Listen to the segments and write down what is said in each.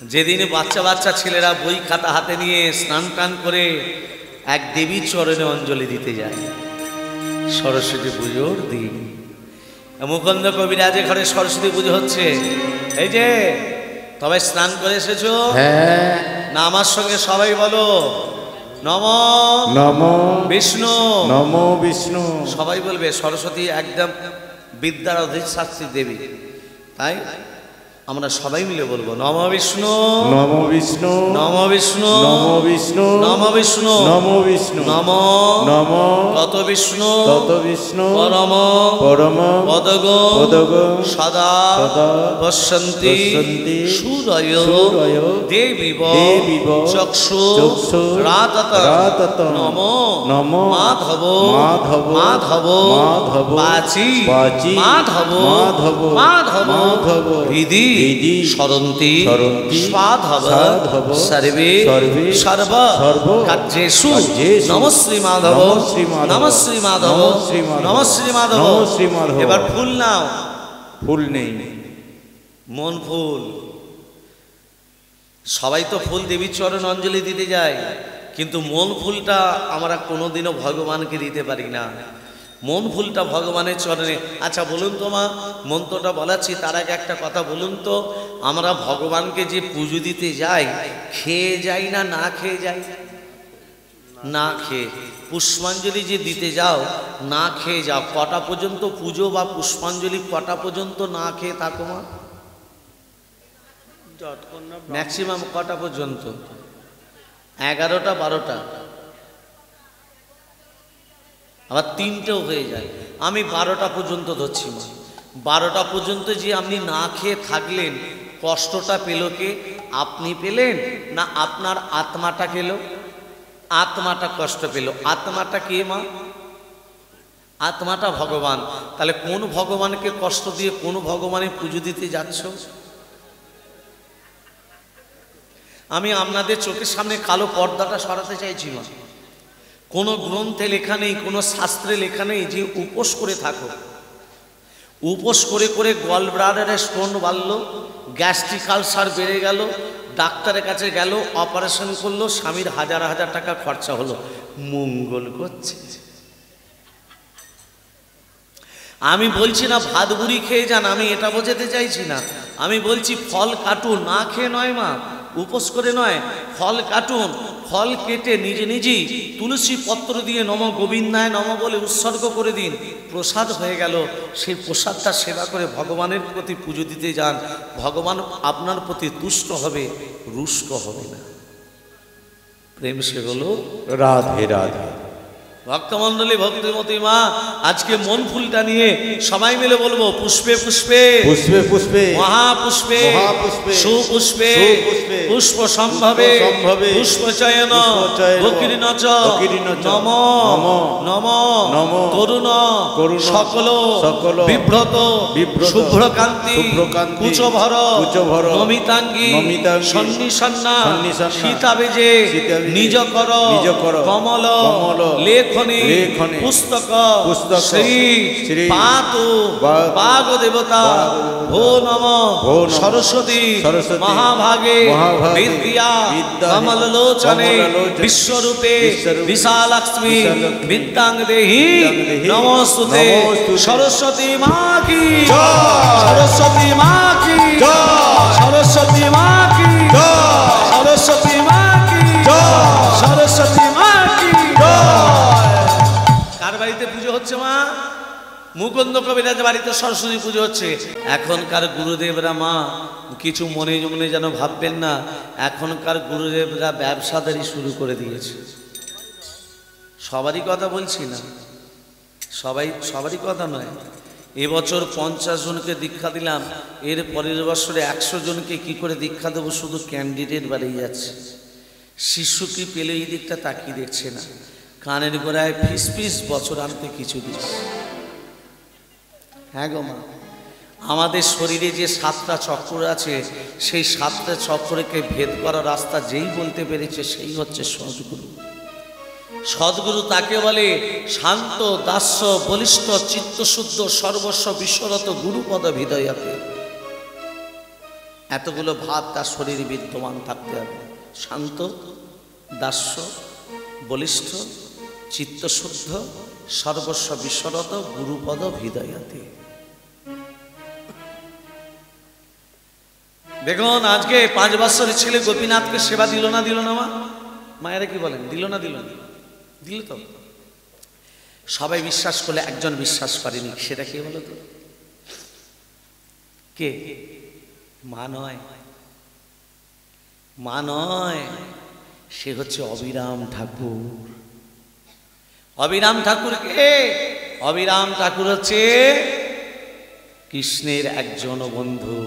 যেদিন বাচ্চা বাচ্চা ছেলেরা বই খাতা হাতে নিয়ে স্নান টান করে এক দেবীর চরণে অঞ্জলি দিতে যায় সরস্বতী পুজোর দিন। মুকুন্দ কবিরাজের ঘরে সরস্বতী পুজো হচ্ছে। এই যে তবে স্নান করে এসেছো? হ্যাঁ। না আমার সঙ্গে সবাই বলো নম নম বিষ্ণু, নম বিষ্ণু। সবাই বলবে। সরস্বতী একদম বিদ্যার অধিষ্ঠাত্রী দেবী, তাই আমরা সবাই মিলে বলবো নম বিষ্ণু, নম বিষ্ণু, নম বিষ্ণু, নম বিষ্ণু, নম বিষ্ণু, নম বিষ্ণু, নম নম তত বিষ্ণু, তত বিষ্ণু, পরম পরম পদগ পদগ সদা সদা পশ্যন্তি পশ্যন্তি সূরয় সূরয় দেবীব দেবীব চক্ষু চক্ষু রাতত রাতত নম নম মাধব মাধব মাধব মাধব বাচি বাচি মাধব মাধব মাধব মাধব হৃদি হৃদি সরন্তি সরন্তি স্বাধব সাধব সর্বে সর্বে সর্ব সর্ব কার্যেষু কার্যেষু নম শ্রী মাধব, নম শ্রী মাধব, নম শ্রী মাধব, নম শ্রী মাধব, নম শ্রী মাধব, নম শ্রী মাধব। এবার ফুল নাও। ফুল নেই, মন ফুল। সবাই তো ফুল দেবীর চরণ অঞ্জলি দিতে যায়, কিন্তু মন ফুলটা আমরা কোনোদিনও ভগবানকে দিতে পারি না। মন ফুলটা ভগবানের চরণে। আচ্ছা বলুন তো মা, মন্ত্রটা বলাচ্ছি তার আগে একটা কথা বলুন তো, আমরা ভগবানকে যে পুজো দিতে যাই খেয়ে যাই না না খেয়ে যাই? না খেয়ে। পুষ্পাঞ্জলি যে দিতে যাও না খেয়ে যাও, কটা পর্যন্ত পুজো বা পুষ্পাঞ্জলি কটা পর্যন্ত না খেয়ে থাকো মা? ম্যাক্সিমাম কটা পর্যন্ত? 11টা 12টা, আবার 3টেও হয়ে যায়। আমি 12টা পর্যন্ত ধরছি মা। 12টা পর্যন্ত যে আপনি না খেয়ে থাকলেন, কষ্টটা পেল কে? আপনি পেলেন না আপনার আত্মাটা পেল? আত্মাটা কষ্ট পেল। আত্মাটা কে মা? আত্মাটা ভগবান। তাহলে কোন ভগবানকে কষ্ট দিয়ে কোন ভগবানের পুজো দিতে যাচ্ছ? আমি আপনাদের চোখের সামনে কালো পর্দাটা সরাতে চাইছি না। কোনো গ্রন্থে লেখা নেই, কোনো শাস্ত্রে লেখা নেই যে উপোস করে থাকো। উপোস করে করে গলব্লাডারে স্টোন বাড়লো, গ্যাস্ট্রিক আলসার বেড়ে গেল, ডাক্তারের কাছে গেল, অপারেশন করলো, স্বামীর 1000 টাকা খরচা হলো। মঙ্গল করছে? আমি বলছি না ভাত বুড়ি খেয়ে যান, আমি এটা বোঝাতে চাইছি না। আমি বলছি ফল কাটুন, না খেয়ে নয় মা, উপোস করে নয়, ফল কাটুন। ফল কেটে নিজে নিজেই তুলসী পত্র দিয়ে নম গোবিন্দায় নম বলে উৎসর্গ করে দিন, প্রসাদ হয়ে গেল। সেই প্রসাদটা সেবা করে ভগবানের প্রতি পুজো দিতে যান। ভগবান আপনার প্রতি তুষ্ট হবে, রুষ্ট হবে না। প্রেম সে হলো রাধে রাধে। ভক্তমন্ডলী, ভক্তিমতী মা, আজকে মন ফুলটা নিয়ে সবাই মিলে বলবো পুষ্পে পুষ্পে পুষ্পে পুষ্পে মহাপুষ্পে মহাপুষ্পে সুপুষ্পে সুপুষ্পে পুষ্প সম্ভবে সম্ভবে পুষ্পচয়ন পুষ্পচয়ন বকিরিনচ বকিরিনচ নম নম নম নম তরুণ করুণ সকল সকল বিব্রত বিব্রত শুভ্রকান্তি শুভ্রকান্তি কুচভর কুচভর নমিতাঙ্গী নমিতাঙ্গী সন্নিসন্না সন্নিসন্না সীতাবেজে সীতাবেজে নিজকর নিজকর কমল কমল লেখনী লেখনী পুস্তক পুস্তক শ্রী শ্রী পাতু বাগ দেবতা ভো নম সরস্বতী সরস্বতী মহাভাগে মহাভাগে বিদ্যা বিদ্যা কমললোচনে কমললোচনে বিশ্বরূপে বিশ্বরূপে বিশালক্ষ্মী বিশালক্ষ্মী বিদ্যাং দেহি দেহি নমস্তুতে নমস্তুতে। সরস্বতী মা কি জয়। সরস্বতী মা কি জয়। সরস্বতী মা কি জয়। সরস্বতী মা কি জয়। সরস্বতী মা কি জয়। কার বাড়িতে পুজো হচ্ছে মা? মুকুন্দ কবিরাজ বাড়িতে সরস্বতী পুজো হচ্ছে। এখনকার গুরুদেবরা মা কিছু মনে জমনে যেন ভাববেন না, এখনকার গুরুদেবরা ব্যবসাদারি শুরু করে দিয়েছে। সবারই কথা বলছি না, সবারই কথা নয়। এবছর 50 জনকে দীক্ষা দিলাম, এর পরের বছরে 100 জনকে কি করে দীক্ষা দেবো? শুধু ক্যান্ডিডেট বাড়িয়ে যাচ্ছে। শিশু কি পেলে এই দিকটা তাকিয়ে দেখছে না। কানের গোড়ায় ফিস ফিস বছর আনতে কিছু দিচ্ছে। হ্যাঁ গো মা, আমাদের শরীরে যে 7টা চক্র আছে, সেই 7টা চক্রকে ভেদ করার রাস্তা যেই বলতে পেরেছে সেই হচ্ছে সদ্গুরু। সদ্গুরু তাকে বলে শান্ত দাস্য বলিষ্ঠ চিত্তশুদ্ধ সর্বস্ব বিশ্বরত গুরুপদ হৃদয়াতে। এতগুলো ভাব তার শরীরে বিদ্যমান থাকতে হবে। শান্ত, দাস্য, বলিষ্ঠ, চিত্তশুদ্ধ, সর্বস্ব বিশরত, গুরুপদ হৃদয়াতে। দেখুন আজকে 5 বছরের ছেলে গোপীনাথকে সেবা দিল না মা? মায়েরা কি বলেন, দিল না? দিল তো। সবাই বিশ্বাস করলে একজন বিশ্বাস করেনি, সেটা কে বলো তো? কে? মা নয়, সে হচ্ছে অবিরাম ঠাকুর। অবিরাম ঠাকুর কে? অবিরাম ঠাকুর হচ্ছে কৃষ্ণের একজন বন্ধু।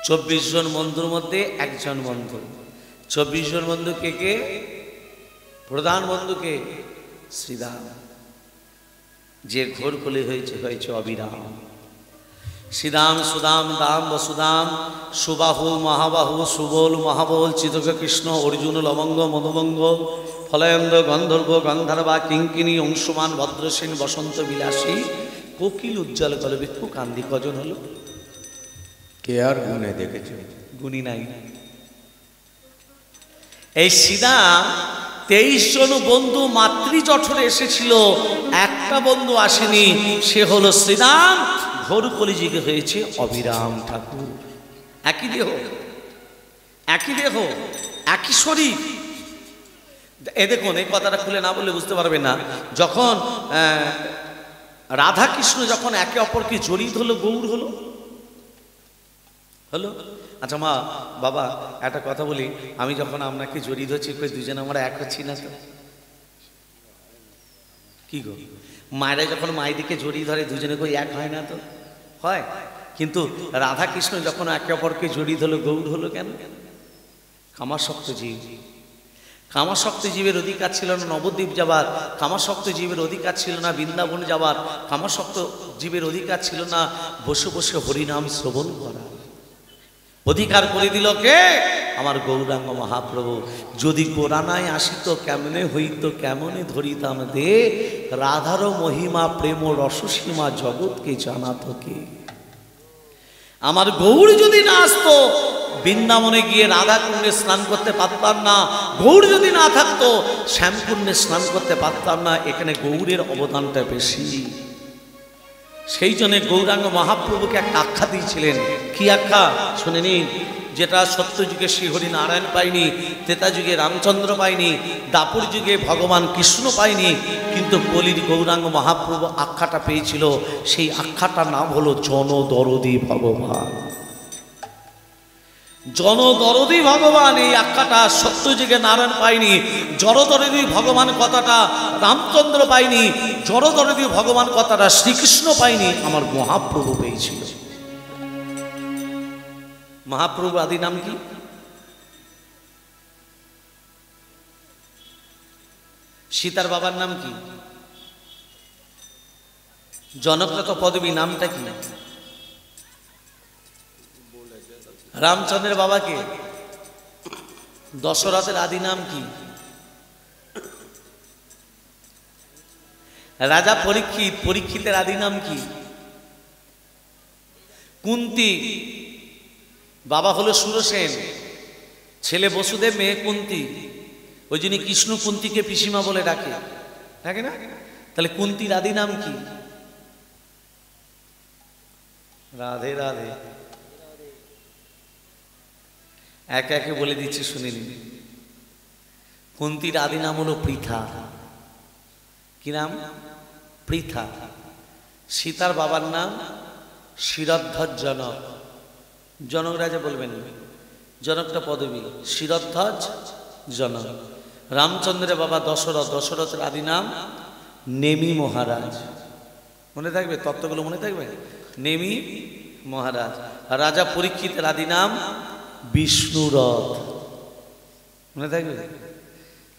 24 জন বন্ধুর মধ্যে একজন বন্ধু। 24 জন বন্ধু কে কে? প্রধান বন্ধুকে শ্রীরাম, যে ঘোর কলি হয়েছে অবিরাম। শ্রীরাম সুদাম দাম বসুদাম, সুবাহু মহাবাহু, সুবল মহাবল, চিতক কৃষ্ণ, অর্জুন লবঙ্গ মধুবঙ্গ, ফলয়ন্দ গন্ধর্ব গন্ধর্বা, কিঙ্কিনী অংশুমান, ভদ্রসেন, বসন্ত বিলাসী, কোকিল উজ্জ্বল কলবে। কান্দি কজন হলো? কে আর গুনে দেখেছে? গুণী নাই। এই শ্রীরাম 23 জন বন্ধু মাতৃজঠরে এসেছিল, একটা বন্ধু আসেনি, সে হলো শ্রীরাম। ঘোর কলিযুগে হয়েছে অবিরাম ঠাকুর। একই দেহ, একই শরীর। এ দেখুন, এই কথাটা খুলে না বললে বুঝতে পারবে না। যখন রাধা কৃষ্ণ যখন একে অপরকে জড়িত হলো, গৌর হলো। আচ্ছা মা বাবা একটা কথা বলি, আমি যখন আপনাকে জড়িয়ে ধরছি, দুজন আমরা এক হচ্ছি না তো? কি গো, মায়েরা যখন মায়েদিকে জড়িয়ে ধরে দুজনে কই এক হয় না তো? হয়। কিন্তু রাধা কৃষ্ণ যখন একে অপরকে জড়িয়ে ধরলো, গৌর হলো কেন? কামাসক্ত জীব। কামাসক্ত জীবের অধিকার ছিল না নবদ্বীপ যাবার, কামাসক্ত জীবের অধিকার ছিল না বৃন্দাবন যাবার, কামাসক্ত জীবের অধিকার ছিল না বসে বসে হরিনাম শ্রবণ করা। অধিকার করে দিল কে? আমার গৌরাঙ্গ মহাপ্রভু। যদি কোরানায় আসিত কেমনে হইত, কেমনে ধরিতাম দে, রাধার মহিমা প্রেম রসসীমা জগৎকে জানাত কে। আমার গৌর যদি না আসতো, বৃন্দাবনে গিয়ে রাধা কুণ্ডে স্নান করতে পারতাম না। গৌর যদি না থাকতো, শ্যামকুণ্ডে স্নান করতে পারতাম না। এখানে গৌরের অবদানটা বেশি। সেই জন্য গৌরাঙ্গ মহাপ্রভুকে একটা আখ্যা দিয়েছিলেন। কি আখ্যা? শুনে নিন। যেটা সত্যযুগে শ্রীহরি নারায়ণ পায়নি, ত্রেতা যুগে রামচন্দ্র পায়নি, দাপুর যুগে ভগবান কৃষ্ণ পায়নি, কিন্তু কলির গৌরাঙ্গ মহাপ্রভু আখ্যাটা পেয়েছিল। সেই আখ্যাটার নাম হলো জনদরদী ভগবান। জনদরদী ভগবান, এই আখ্যাটা সত্যযুগে নারায়ণ পায়নি। জড়দরদী ভগবান কথাটা রামচন্দ্র পায়নি। জড়দরদী ভগবান কথাটা শ্রীকৃষ্ণ পায়নি, আমার মহাপ্রভু পেয়েছিল। মহাপ্রভু আদি নাম কি? সীতার বাবার নাম কি? জনকত পদবী, নামটা কি? রামচন্দ্রের বাবাকে? দশরথের আদি নাম কি? রাজা পরীক্ষিত, পরীক্ষিতের আদি নাম কি? কুন্তী, বাবা হলো সুরসেন, ছেলে বসুদেব, মেয়ে কুন্তী। ওই জন্য কৃষ্ণ কুন্তীকে পিসিমা বলে ডাকে, ডাকে না? তাহলে কুন্তীর আদি নাম কি? রাধে রাধে। একে একে বলে দিচ্ছি, শুনে নিন। কুন্তীর আদি নাম হলো পৃথা। কি নাম? পৃথা। সীতার বাবার নাম শিরধ্বজ জনক। জনক রাজা বলবেন, জনকটা পদবী, শিরধ্বজ জনক। রামচন্দ্রের বাবা দশরথ, দশরথের আদি নাম নেমি মহারাজ। মনে থাকবে, তত্ত্বগুলো মনে থাকবে। নেমি মহারাজ। রাজা পরীক্ষিতের আদি নাম বিষ্ণুরথ। মনে থাকবে?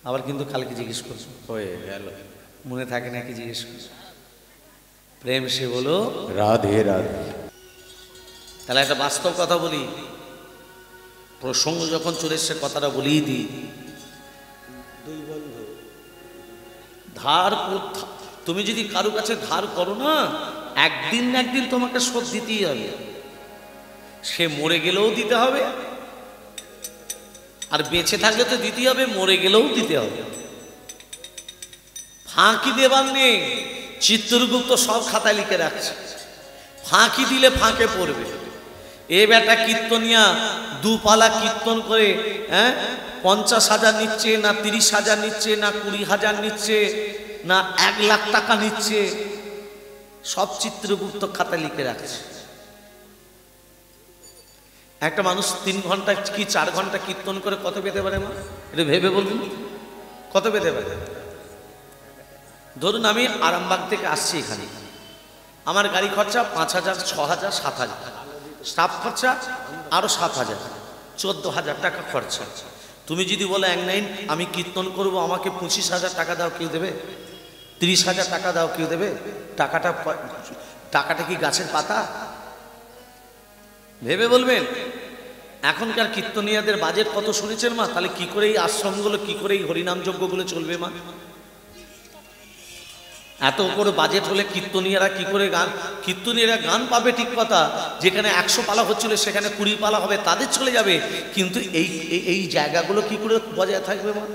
আবার কিন্তু কালকে জিজ্ঞেস করছো, হয়ে গেল, মনে থাকে নাকি জিজ্ঞেস করছো। প্রেম সে বলো রাধে রাধে। তাহলে একটা বাস্তব কথা বলি, প্রসঙ্গ যখন চলে এসছে কথাটা বলেই দিই। দুই বন্ধু ধার, তুমি যদি কারো কাছে ধার করো না, একদিন না একদিন তোমাকে শোধ দিতেই হবে। সে মরে গেলেও দিতে হবে, আর বেঁচে থাকলে তো দিতে হবে, মরে গেলেও দিতে হবে। ফাঁকি দেবার নেই। চিত্রগুপ্ত সব খাতায় লিখে রাখছে, ফাঁকি দিলে ফাঁকে পড়বে। এ বেটা কীর্তনিয়া দুপালা কীর্তন করে 50,000 নিচ্ছে, না 30,000 নিচ্ছে, না 20,000 নিচ্ছে, না 1 লাখ টাকা নিচ্ছে, সব চিত্রগুপ্ত খাতায় লিখে রাখছে। একটা মানুষ 3 ঘন্টা কি 4 ঘন্টা কীর্তন করে কত পেতে পারে মা? এটা ভেবে বলুন, কত পেতে পারে? ধরুন আমি আরামবাগ থেকে আসছি এখানে, আমার গাড়ি খরচা 5,000, 6,000, 7,000, স্টাফ খরচা আরো 7,000, 14,000 টাকা খরচা। তুমি যদি বলো এক নাইন আমি কীর্তন করব, আমাকে 25,000 টাকা দাও, কেউ দেবে? 30,000 টাকা দাও, কেউ দেবে? টাকাটা কি গাছের পাতা? ভেবে বলবেন। এখনকার কীর্তনিয়াদের বাজেট কত শুনেছেন মা? তাহলে কি করে এই আশ্রমগুলো, কি করে এই হরিনাম যজ্ঞগুলো চলবে মা? এত করে বাজেট হলে কীর্তনিয়ারা কি করে কীর্তনিয়ারা গান পাবে ঠিক কথা, যেখানে 100 পালা হচ্ছিল সেখানে 20 পালা হবে, তাদের চলে যাবে, কিন্তু এই জায়গাগুলো কি করে বজায় থাকবে মা?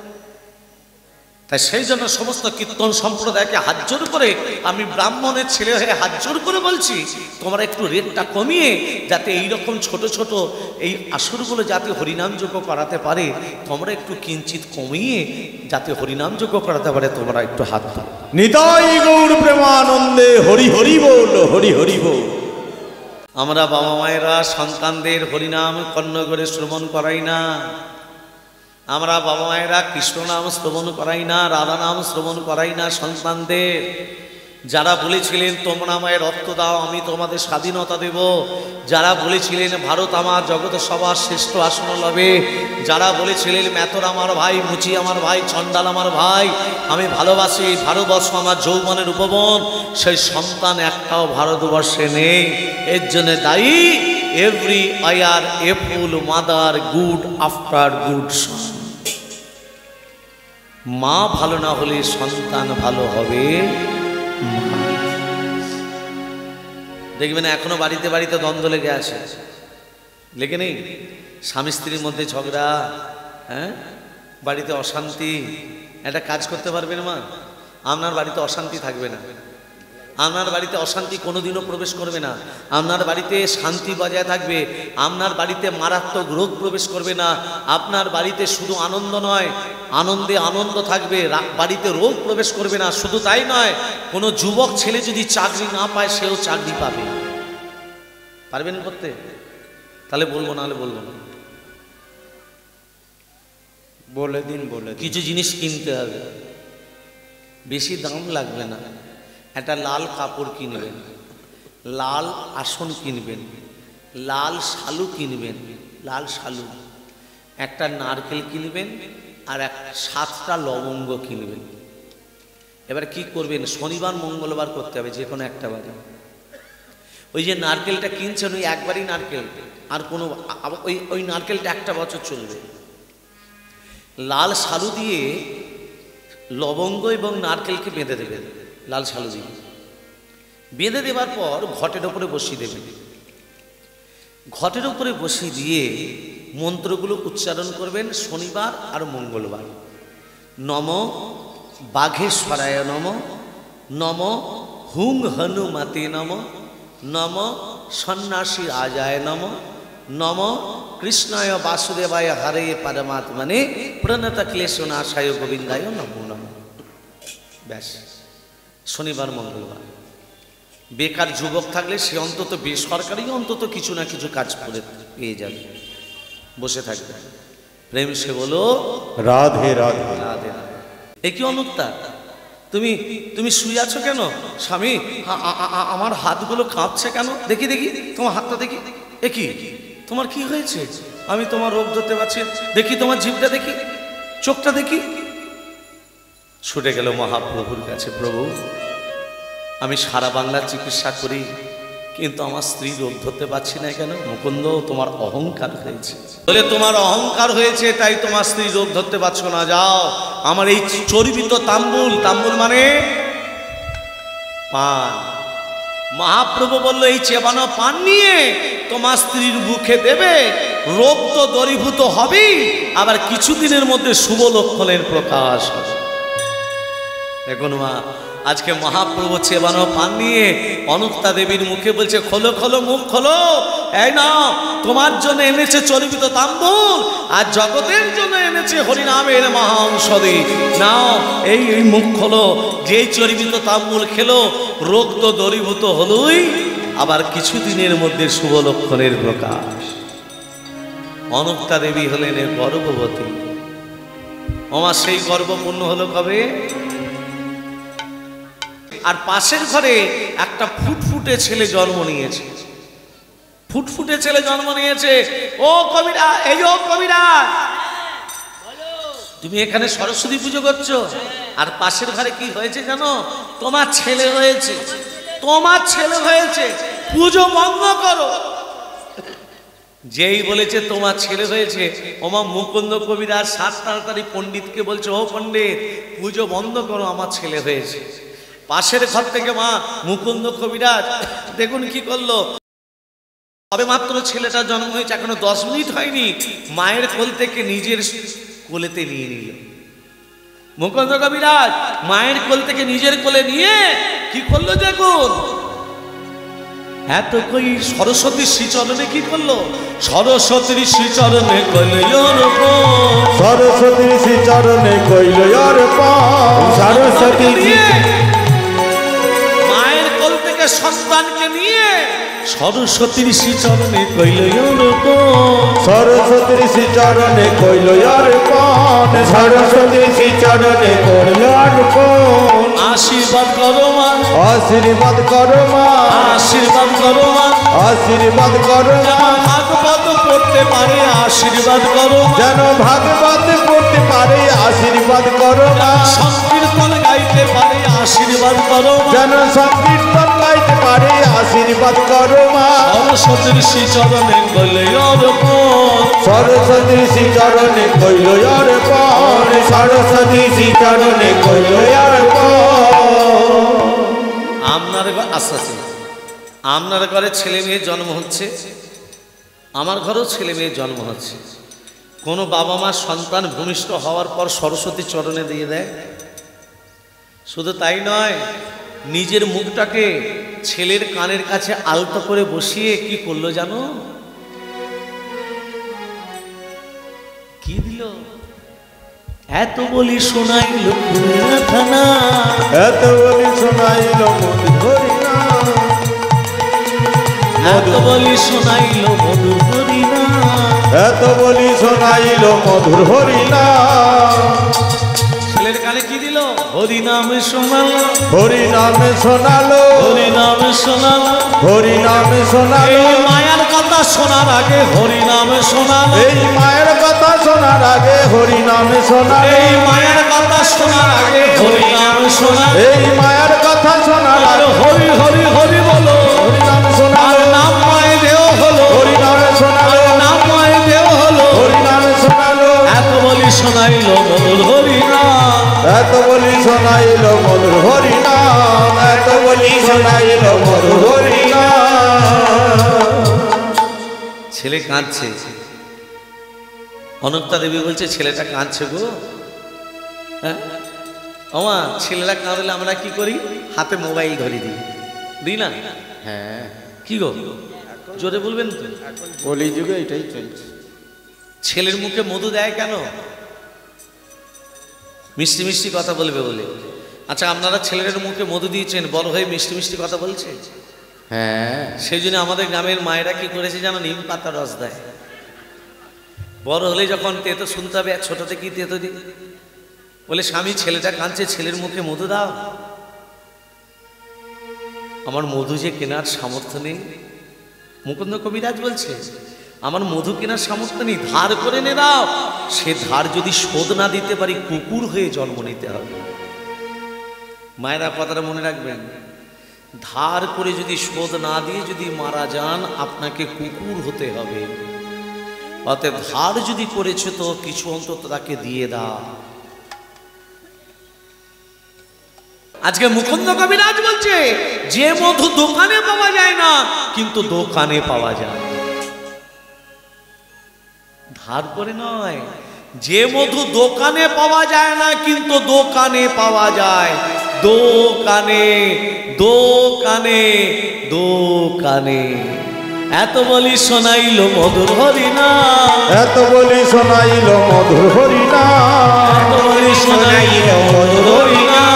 তাই সেই জন্য সমস্ত কীর্তন সম্প্রদায়কে হাত জোর করে, আমি ব্রাহ্মণের ছেলে হয়ে হাত জোর করে বলছি, তোমরা একটু রেটটা কমিয়ে, যাতে এইরকম ছোট ছোট এই আসরগুলো যাতে হরিনাম যজ্ঞ করাতে পারে, তোমরা একটু কিঞ্চিত কমিয়ে যাতে হরিনাম যজ্ঞ করাতে পারে, তোমরা একটু হাত দাও। নিতাই গৌর প্রেমানন্দে হরি হরি বল, হরি হরি বল। আমরা বাবা মায়েরা সন্তানদের হরিনাম কর্ণ করে শ্রবণ করাই না, আমরা বাবা মায়েরা কৃষ্ণ নাম শ্রবণ করাই না, রাধা নাম শ্রবণ করাই না সন্তানদের। যারা বলেছিলেন তোমরা আমায় রক্ত দাও, আমি তোমাদের স্বাধীনতা দেব, যারা বলেছিলেন ভারত আমার জগৎ সবার শ্রেষ্ঠ আসন লবে, যারা বলেছিলেন মেথর আমার ভাই, মুচি আমার ভাই, চণ্ডাল আমার ভাই, আমি ভালোবাসি ভারতবর্ষ আমার যৌবনের উপবন, সেই সন্তান একটাও ভারতবর্ষে নেই। এর জন্য দায়ী এভরি আয়ার এ ফুল মাদার গুড আফটার গুড সন। মা ভালো না হলে সন্তান ভালো হবে না। দেখবেন এখনো বাড়িতে বাড়িতে দ্বন্দ্ব লেগে আছে, লেগে নেই? স্বামী স্ত্রীর মধ্যে ঝগড়া, বাড়িতে অশান্তি। একটা কাজ করতে পারবেন মা, আপনার বাড়িতে অশান্তি থাকবে না, আপনার বাড়িতে অশান্তি কোনোদিনও প্রবেশ করবে না, আপনার বাড়িতে শান্তি বজায় থাকবে, আপনার বাড়িতে মারাত্মক রোগ প্রবেশ করবে না, আপনার বাড়িতে শুধু আনন্দ নয়, আনন্দে আনন্দ থাকবে, বাড়িতে রোগ প্রবেশ করবে না। শুধু তাই নয়, কোনো যুবক ছেলে যদি চাকরি না পায়, সেও চাকরি পাবে। পারবেন করতে? তাহলে বলবো, নাহলে বলবো না। বলে দিন, বলে দিন। কিছু জিনিস কিনতে হবে, বেশি দাম লাগবে না। একটা লাল কাপড় কিনবেন, লাল আসন কিনবেন, লাল শালু কিনবেন, লাল শালু, একটা নারকেল কিনবেন, আর 7টা লবঙ্গ কিনবেন। এবার কি করবেন? শনিবার মঙ্গলবার করতে হবে, যে কোনো একটা বারে। ওই যে নারকেলটা কিনছেন, ওই একবারই নারকেল, আর কোনো ওই নারকেলটা 1টা বছর চলবে। লাল শালু দিয়ে লবঙ্গ এবং নারকেলকে বেঁধে দেবেন, লাল শালু দিয়ে বেঁধে দেওয়ার পর ঘটের ওপরে বসিয়ে দেবেন। ঘটের উপরে বসিয়ে দিয়ে মন্ত্রগুলো উচ্চারণ করবেন শনিবার আর মঙ্গলবার। নম বাঘেশ্বরায় নম, নম হুং হনুমতে নম, নম সন্ন্যাসী রাজায় নম, নম কৃষ্ণায় বাসুদেবায় হরে পরমাত্মনে প্রণত ক্লেশনাশায় গোবিন্দায় নমো নমঃ। ব্যাস, শনিবার মঙ্গলবার। বেকার যুবক থাকলে সে অন্তত বেসরকারি অন্তত কিছু না কিছু কাজ করে পেয়ে যাবে, বসে থাকবে। প্রেম সে বলো রাধে রাধে রাধে। এ কি অনুত্তার? তুমি শুয়ে আছো কেন স্বামী? আমার হাতগুলো কাঁপছে কেন? দেখি দেখি তোমার হাতটা দেখি। এ কি তোমার কি হয়েছে? আমি তোমার রোগ ধরতে পারছি, দেখি তোমার জিভটা দেখি, চোখটা দেখি। ছুটে গেল মহাপ্রভুর কাছে। প্রভু, আমি সারা বাংলার চিকিৎসা করি, কিন্তু আমার স্ত্রী রোগ ধরতে পারছি না কেন? মুকুন্দ, তোমার অহংকার হয়েছে। বলে তোমার অহংকার হয়েছে, তাই তোমার স্ত্রী রোগ ধরতে পারছো না। যাও, আমার এই চর্বিত তাম্বুল, তাম্বুল মানে পান, মহাপ্রভু বলল এই চেবানো পান নিয়ে তোমার স্ত্রীর মুখে দেবে, রোগ তো দূরীভূত হবেই, আবার কিছুদিনের মধ্যে শুভ লক্ষণের প্রকাশ হবে। দেখুন মা, আজকে মহাপ্রভু চেবানো পান নিয়ে অনুক্তা দেবীর মুখে বলছে খোলো খোলো মুখ খোলো, এই না তোমার জন্য এনেছে চর্বিত তাম্বুল, আর জগতের জন্য এনেছে হরিনামের মহা ঔষধি, নাও এই মুখ খোলো। যেই চর্বিত তাম্বুল খেলো রোগ তো দূরীভূত হলোই, আবার কিছুদিনের মধ্যে শুভ লক্ষণের প্রকাশ। অনুক্তা দেবী হলেন গর্ভবতী। আমার সেই গর্ভপূর্ণ হলো কবে? আর পাশের ঘরে একটা ফুটফুটে ছেলে জন্ম নিয়েছে। ফুটফুটে ছেলে জন্ম নিয়েছে। ও কবিরা, এই ও কবিরা, তুমি এখানে সরস্বতী পুজো করছো, আর পাশের ঘরে কি হয়েছে জানো? তোমার ছেলে হয়েছে, তোমার ছেলে হয়েছে, পুজো বন্ধ করো। যেই বলেছে তোমার ছেলে হয়েছে, ওমা মুকুন্দ কবিরাজ সাত তাড়াতাড়ি পণ্ডিতকে বলছে, ও পণ্ডিত পুজো বন্ধ করো, আমার ছেলে হয়েছে। পাশের ঘর থেকে মা মুকুন্দ কবিরাজ দেখুন কি করলো, তবে মাত্র ছেলেটা জন্ম হয়েছে, এখনো 10 মিনিট হয়নি, মায়ের কোল থেকে নিজের কোলেতে নিয়ে নিল। মুকুন্দ কবিরাজ মায়ের কোল থেকে নিজের কোলে নিয়ে কি করলো দেখুন, এত কই সরস্বতীর শ্রীচরণে কি করলো, সরস্বতীর শ্রীচরণে কইল অর্পণ, সরস্বতীর শ্রীচরণে কইল অর্পণ, সরস্বতী মায়ের কোল থেকে সন্তানকে নিয়ে সরস্বতীর শ্রীচরণে কইল অর্পণ, সরস্বতীর শ্রীচরণে কইল অর্পণ, সরস্বতীর শ্রীচরণে কইল অর্পণ। আশীর্বাদ করো মা, আশীর্বাদ করো মা, আশীর্বাদ করো মা, আশীর্বাদ করো মা, ভাগবত পড়তে পারে আশীর্বাদ করো, যেন ভাগবত পড়তে পারে আশীর্বাদ করো মা, সংকীর্তন গাইতে পারে আশীর্বাদ করো, যেন সংকীর্তন গাইতে পারে আশীর্বাদ করো মা। সরস্বতীর শ্রীচরণে কইল অর্পণ, সরস্বতী শ্রীচরণে কইল অর্পণ, সরস্বতী শ্রীচরণে কইল অর্পণ। আপনার আচ্ছা আপনার ঘরে ছেলে মেয়ের জন্ম হচ্ছে, আমার ঘরেও ছেলে মেয়ের জন্ম হচ্ছে। কোনো বাবা মা সন্তান ভূমিষ্ঠ হওয়ার পর সরস্বতী চরণে দিয়ে দেয়? শুধু তাই নয়, নিজের মুখটাকে ছেলের কানের কাছে আলতো করে বসিয়ে কি করলো জানো? কি দিল? এত বলি শোনাইল থানা, এত বলি শোনাইল মধু হরিনা, এত বলি শোনাইল মধু হরিনা, এত বলি শোনাইল মধুর হরিনা। ছেলের কানে কি দিল? হরিনামে শোনালো, হরিনামে শোনালো, হরিনামে শোনালো, হরিনামে শোনালো। এই মায়ার কথা শোনার আগে হরিনামে শোনালো, এই মায়ের কথা শোনার আগে হরিনামে শোনালো, এই মায়ের কথা শোনার আগে হরিনামে শোনালো, এই মায়ের কথা শোনার আর আগে হরি হরি হরি বলো, হরিনামে আর শোনালো, নাম মায়ের দেহ হলো, হরিনামে শোনালো, আর নাম মায়ের দেহ হলো। হরিনামে শোনালো, এত বলি শোনাইল মধুর হরিনাম, এত বলি শোনাইল মধুর হরিনাম, এত বলি শোনাইল মধুর হরিনাম। ছেলে কাঁদছে। অনুক্তা দেবী বলছে ছেলেটা কাঁদছে গো। হ্যাঁ ওমা, ছেলেরা কাঁদলে আমরা কি করি? হাতে মোবাইল ধরে দিই, দিই না? হ্যাঁ, কি গো জোরে বলবেন তো? কলি যুগে এটাই চলছে। ছেলের মুখে মধু দেয় কেন? মিষ্টি মিষ্টি কথা বলবে বলে। আচ্ছা, আপনারা ছেলের মুখে মধু দিয়েছেন, বড় হয়ে মিষ্টি মিষ্টি কথা বলছে? হ্যাঁ, সেই জন্য আমাদের গ্রামের মায়েরা কি করেছে জানো? নিম পাতা রস দেয়। বড় হলে যখন তেতো শুনতে হবে, ছোট থেকেই তেতো দিই বলে, স্বামী ছেলেটা কাঁদছে, ছেলের মুখে মধু দাও। আমার মধু যে কেনার সামর্থ্য নেই। মুকুন্দ কবিরাজ বলছে আমার মধু কেনার সামর্থ্য নেই, ধার করে নে দাও। সে ধার যদি শোধ না দিতে পারি, কুকুর হয়ে জন্ম নিতে হবে। মায়েরা কথাটা মনে রাখবেন, ধার করে যদি শোধ না দিয়ে যদি মারা যান, আপনাকে কুকুর হতে হবে। অতএব ধার যদি করেছে তো কিছু অন্তত তাকে দিয়ে দাও। আজকে মুকুন্দ কবিরাজ বলছে যে মধু দোকানে পাওয়া যায় না কিন্তু দোকানে পাওয়া যায়, ধার করে নয়, যে মধু দোকানে পাওয়া যায় না কিন্তু দোকানে পাওয়া যায়, দোকানে দোকানে দোকানে। এত বলি শোনাইল মধুর হরিনাম, এত বলি শোনাইল মধুর হরিনাম, এত বলি শোনাইল মধুর হরিনাম,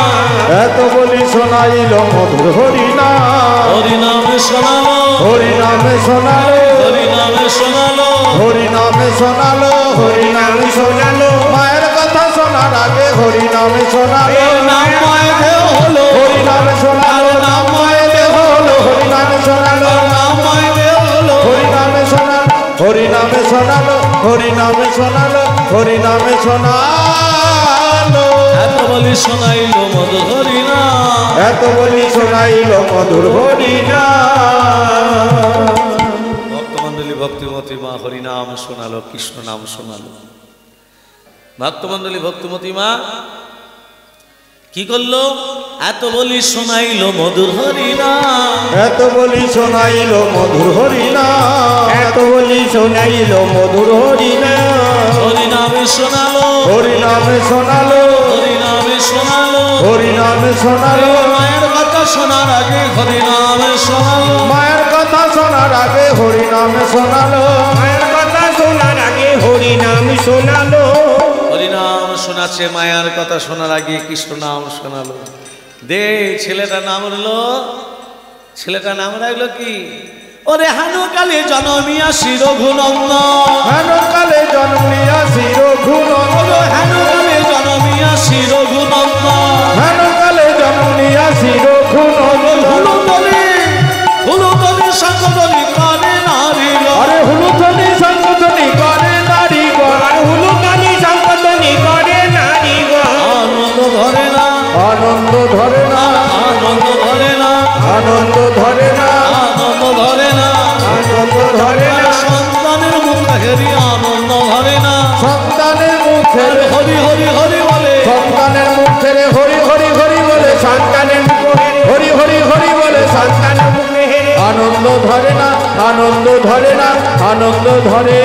এত বলি শোনাইল মধুর হরিনাম। হরিনামে শোনালো, হরিনামে শোনালো, হরিনামে শোনালো, হরিনামে শোনালো, হরিনামে শোনালো। মায়ের কথা শোনার আগে হরিনামে শোনালো, নাম মায় দেহ হলো, হরিনামে শোনালো, নাম মায়ের দেহ হলো, হরিনামে শোনালো, নাম মায় দেহ হলো, হরিনামে শোনালো, হরিনামে শোনালো, হরিনামে শোনালো, হরিনামে শোনালো। এত বলি শোনাইল মধুর হরিনাম, এত বলি শোনাইল মধুর হরিনাম। ভক্তমণ্ডলী ভক্তিমতী মা হরিনাম শোনালো, কৃষ্ণ নাম শোনালো। ভক্তমণ্ডলী ভক্তিমতী মা কি করলো? এত বলি শোনাইল মধুর হরিনাম, এত বলি শোনাইল মধুর হরিনাম, এত বলি শোনাইল মধুর হরিনাম। হরিনামে শোনালো, হরিনামে শোনালো, হরিনামে শোনালো, হরিনামে শোনালো। মায়ের কথা শোনার আগে হরিনামে শোনালো, মায়ের কথা শোনার আগে হরিনামে শোনালো, মায়ের কথা শোনার আগে হরিনামে শোনালো। হরিনাম শোনাচ্ছে, মায়ার কথা শোনার আগে কৃষ্ণ নাম শোনালো। দে ছেলেটার নাম হলো, ছেলেটার নাম রাখলো কি? ওরে হানুকালে জনমিয়া শিরঘুনন্দন, হেনকালে জন্মিয়াছি রঘুনন্দন, হানুকালে জনমিয়া শিরঘুনন্দন, হেনকালে জন্মিয়াছি রঘুনন্দন। হুলুতলি হুলুতলি সংকটলি কানে নারী, আরে হুলুধ্বনি সংকটনি করে নারীগণ, আরে হুলুধ্বনি সংকটনি করে নারীগণ। আনন্দ ধরে না, আনন্দ ধরে না, আনন্দ ধরে না, আনন্দ ধরে না, আনন্দ ধরে না, আনন্দ ধরে না। সন্তানের মুখ হেরি আনন্দ ধরে না। সন্তানের মুখে হরি হরি হরি বলে, সন্তানের মুখে হরি হরি হরি বলে, সন্তানের মুখে হরি হরি হরি বলে, সন্তানের মুখে আনন্দ ধরে না, আনন্দ ধরে না, আনন্দ ধরে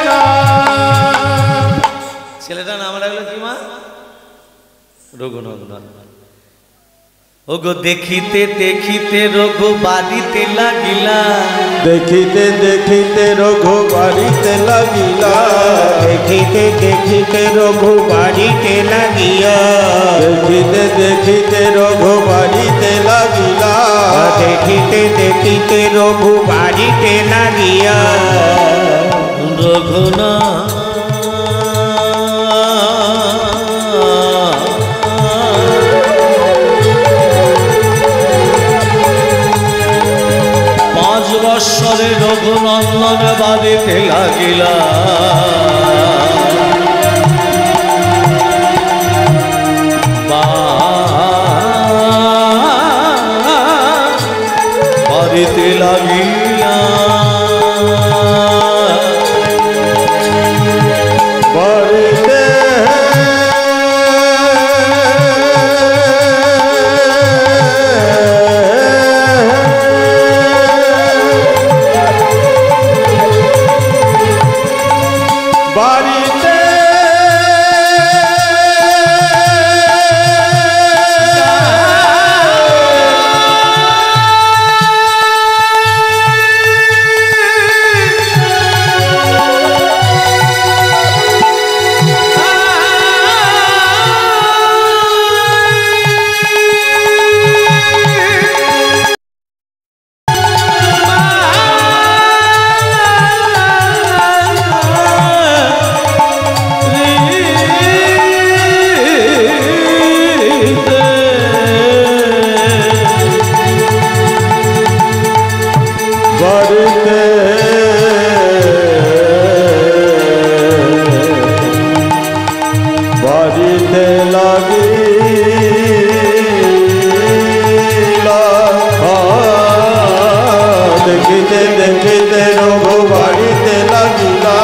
না। ছেলেটার নাম রাখলো কি মা? রঘুনন্দন। ওগো দেখিতে দেখিতে রঘু বাড়িতে লাগিলা, দেখিতে দেখিতে রঘু বাড়িতে লাগিলা, দেখিতে দেখিতে রঘু বাড়িতে লাগিয়া, দেখিতে দেখিতে রঘু বাড়িতে লাগিলা, দেখিতে দেখিতে রঘু বাড়িতে লাগিয়া। রঘুনা বৎসরে রঘুনন্দন বাড়িতে লাগিলা, বাড়িতে লাগিলা, বাড়িতে বাড়িতে বাড়িতে লাগিলা, দেখিতে দেখিতে রঘু বাড়িতে লাগিলা।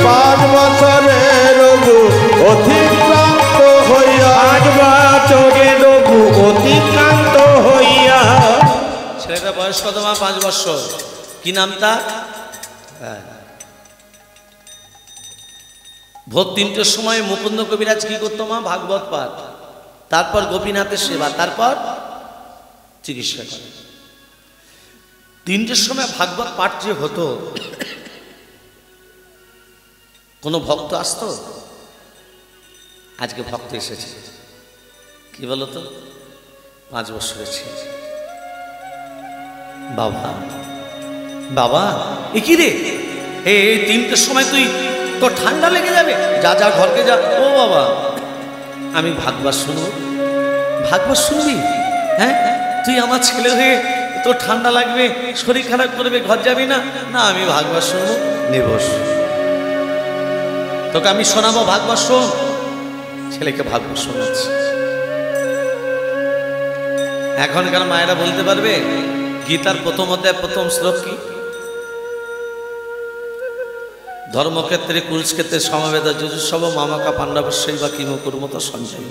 5 বছরে রঘু অতিক্রান্ত হইয়া, 5 বছরে রঘু বয়স কত মা? 5 বছর। কি নাম তার? ভোর 3টের সময় মুকুন্দ কবিরাজ কি করতো মা? ভাগবত পাঠ, তারপর গোপীনাথের সেবা, তারপর চিকিৎসা করে। 3টের সময় ভাগবত পাঠ যে হতো, কোনো ভক্ত আসতো? আজকে ভক্ত এসেছে, কি বলতো? 5 বছরের ছেলে। বাবা বাবা এ কি রে, এই 3টের সময় তুই, তোর ঠান্ডা লেগে যাবে, যা যা ঘরকে যা। ও বাবা, আমি ভাগবত শুনবো। ভাগবত শুনবি? হ্যাঁ, তুই আমার ছেলে হয়ে তোর ঠান্ডা লাগবে, শরীর খারাপ করবে, ঘর যাবি না? না, আমি ভাগবত শুনবো। নিবস, তোকে আমি শোনাবো, ভাগবত শোন। ছেলেকে ভাগবত শোনাচ্ছি। এখনকার মায়েরা বলতে পারবে গীতার প্রথম অধ্যায় প্রথম শ্লোক কি? ধর্মক্ষেত্রে কুরুক্ষেত্রে সমবেত যজুঃসব মামাকা পাণ্ডবস্যই বা কিম কুর্মত সঞ্চয়।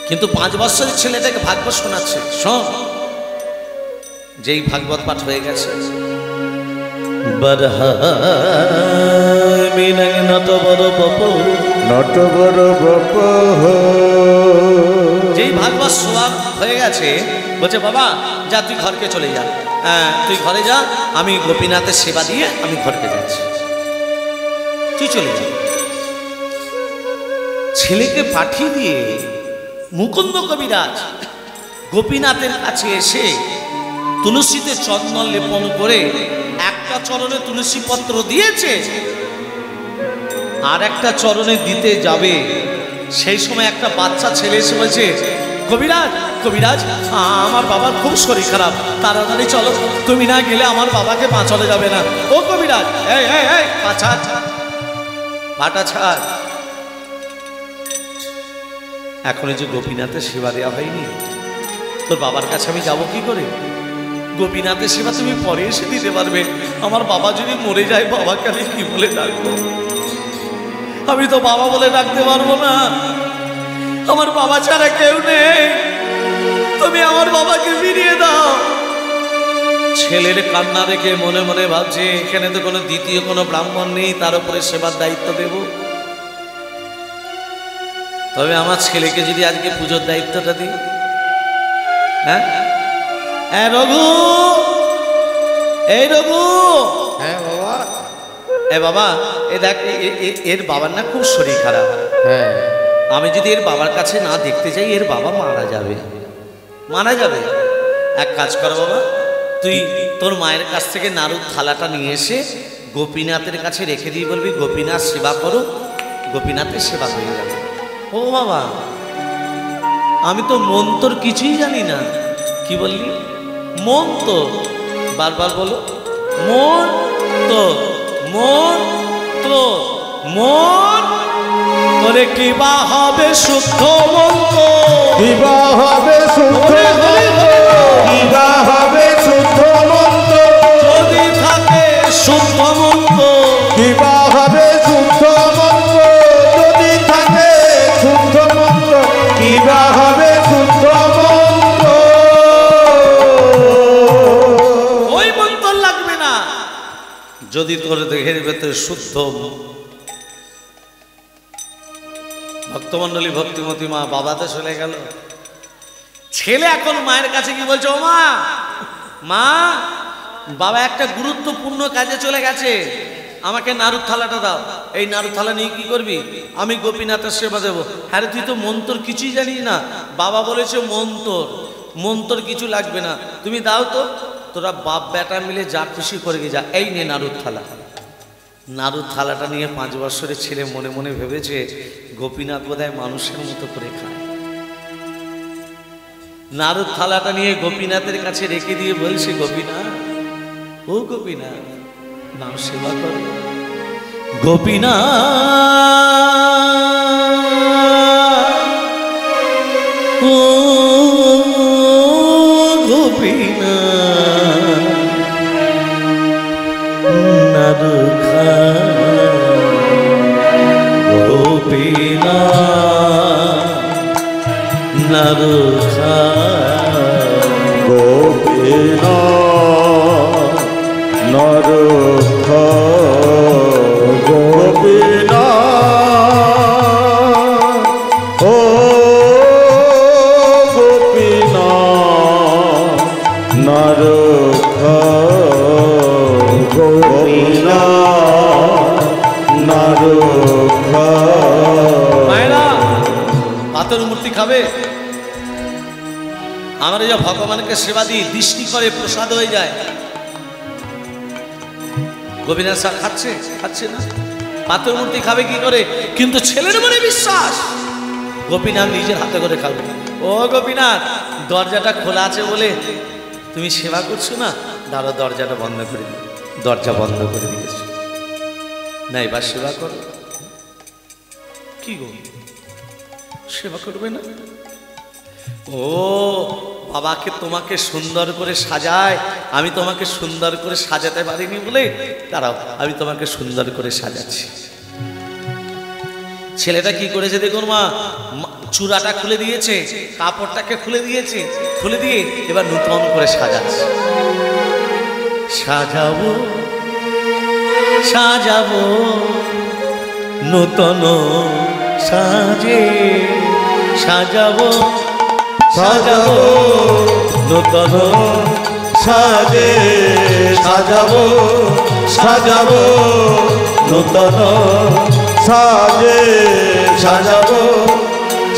কিন্তু 5 বছরের ছেলেটাকে ভাগবত শোনাচ্ছে। শোন, যেই ভাগবত পাঠ হয়ে গেছে, যেই ভাগবত শোনা হয়ে গেছে, বলছে বাবা যা, তুই ঘরকে চলে যা। হ্যাঁ, তুই ঘরে যা, আমি গোপীনাথের সেবা দিয়ে আমি ঘরকে যাচ্ছি, তুই চলে যা। ছেলেকে পাঠিয়ে দিয়ে মুকুন্দ কবিরাজ গোপীনাথের কাছে এসে তুলসীতে চন্দন লেপন করে একটা চরণে তুলসী পত্র দিয়েছে, আর একটা চরণে দিতে যাবে। সেই সময় একটা বাচ্চা ছেলে এসে বলছে, কবিরাজ কবিরাজ, আমার বাবার খুব শরীর খারাপ, তাড়াতাড়ি চলো, তুমি না গেলে আমার বাবাকে বাঁচানো যাবে না। ও কবিরাজ, এই এই এই পাটা ছাড়। এখন যে গোপীনাথের সেবা দেওয়া হয়নি, তোর বাবার কাছে আমি যাব কি করে? গোপীনাথের সেবা তুমি পরে এসে দিতে পারবে। আমার বাবা যদি মরে যায়, বাবাকে আমি কি বলে ডাকবো? আমি তো বাবা বলে ডাকতে পারবো না, আমার বাবা ছাড়া কেউ নেই, তুমি আমার বাবাকে ফিরিয়ে দাও। ছেলের কান্না দেখে মনে মনে ভাবছে, এখানে তো কোনো দ্বিতীয় কোনো ব্রাহ্মণ নেই, তার উপরে সেবার দায়িত্ব দেব। তবে আমার ছেলেকে যদি আজকে পুজোর দায়িত্বটা দিই। হ্যাঁ রঘু, এই রঘু। হ্যাঁ বাবা। এ বাবা, এ দেখ, এর বাবার না খুব শরীর খারাপ। হ্যাঁ, আমি যদি এর বাবার কাছে না দেখতে যাই, এর বাবা মারা যাবে, মারা যাবে। এক কাজ কর বাবা, তুই তোর মায়ের কাছ থেকে নাড়ুর থালাটা নিয়ে এসে গোপীনাথের কাছে রেখে দিয়ে বলবি, গোপীনাথ সেবা করো, গোপীনাথের সেবা হয়ে যাবে। ও বাবা, আমি তো মন্ত্র কিছুই জানি না। কি বললি? মন্ত্র? বারবার বলো, মন্ত্র মন্ত্র মন। ওরে কিবা হবে শুদ্ধ মন্ত্র, কিবা হবে শুদ্ধ মন্ত্র, কিবা হবে শুদ্ধ মন্ত্র, যদি থাকে শুদ্ধ মন্ত্র, কিবা হবে শুদ্ধ মন্ত্র, যদি থাকে শুদ্ধ মন্ত্র, কিবা হবে শুদ্ধ মন্ত্র। ওই মন্ত্র লাগবে না যদি তোর দেহের ভেতরে শুদ্ধ। ভক্তমণ্ডলী, ভক্তিমতী মা, বাবাতে চলে গেল। ছেলে এখন মায়ের কাছে কি বলছে, ও মা, মা, বাবা একটা গুরুত্বপূর্ণ কাজে চলে গেছে, আমাকে নাড়ুর থালাটা দাও। এই নাড়ুর থালা নিয়ে কি করবি? আমি গোপীনাথের সেবা দেবো। হ্যাঁ, তুই তো মন্ত্র কিছুই জানিস না। বাবা বলেছে মন্ত্র কিছু লাগবে না, তুমি দাও তো। তোরা বাপ বেটা মিলে যা খুশি করে যা, এই নে নাড়ুর থালা। নাড়ুর থালাটা নিয়ে 5 বছরের ছেলে মনে মনে ভেবেছে, গোপীনাথ বোধহয় মানুষের মতো করে খায়। নাড়ুর থালাটা নিয়ে গোপীনাথের কাছে রেখে দিয়ে বলছে, গোপীনাথ, ও গোপীনাথ, নাম সেবা কর। গোপীনাথ, ও গোপীনাথ, নাড়ু খা, গোপীনাথ, নাড়ু খা, না নারুখা। মায়েরা পাথর মূর্তি খাবে? আমরা যে ভগবানকে সেবা দিই, দৃষ্টি করে প্রসাদ হয়ে যায়। গোপীনাথ শাহ খাচ্ছে? খাচ্ছে না। পাথর মূর্তি খাবে কি করে? কিন্তু ছেলের মনে বিশ্বাস, গোপীনাথ নিজের হাতে করে খাবে। ও গোপীনাথ, দরজাটা খোলা আছে বলে তুমি সেবা করছো না, দাঁড়ো দরজাটা বন্ধ করে দিই। দরজা বন্ধ করে দিয়েছো না, এবার সেবা করো। কি গো, সেবা করবে না? ও বাবাকে তোমাকে সুন্দর করে সাজায়, আমি তোমাকে সুন্দর করে সাজাতে পারিনি বলে দাঁড়াও আমি তোমাকে সুন্দর করে সাজাচ্ছি। ছেলেটা কি করেছে দেখুন মা, চূড়াটা খুলে দিয়েছে, কাপড়টাকে খুলে দিয়েছে, খুলে দিয়ে এবার নূতন করে সাজাচ্ছে। সাজাবো সাজাবো নূতন সাজে, সাজাবো সাজাবো নূতন সাজে, সাজাবো সাজাবো নূতন সাজে, সাজাবো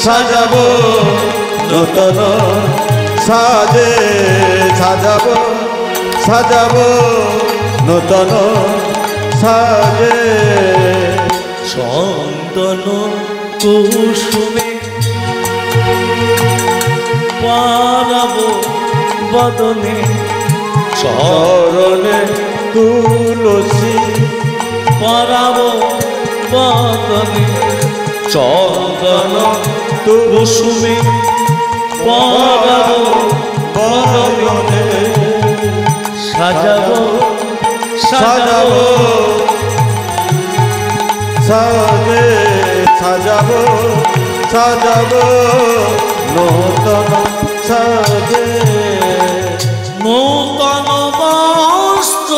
সাজাবো নূতন সাজে, সাজাবো সাজাবো নূতন সাজে। চন্দন কুসুমে পারাবো বদনে, চরণে তুলসী পারাবো বদনে, চন্দন কুসুমে পারাবো বদনে, সাজাবো সাজাবো সাজে, সাজাবো সাজাবো নূতন সাজে। নূতন বস্ত্র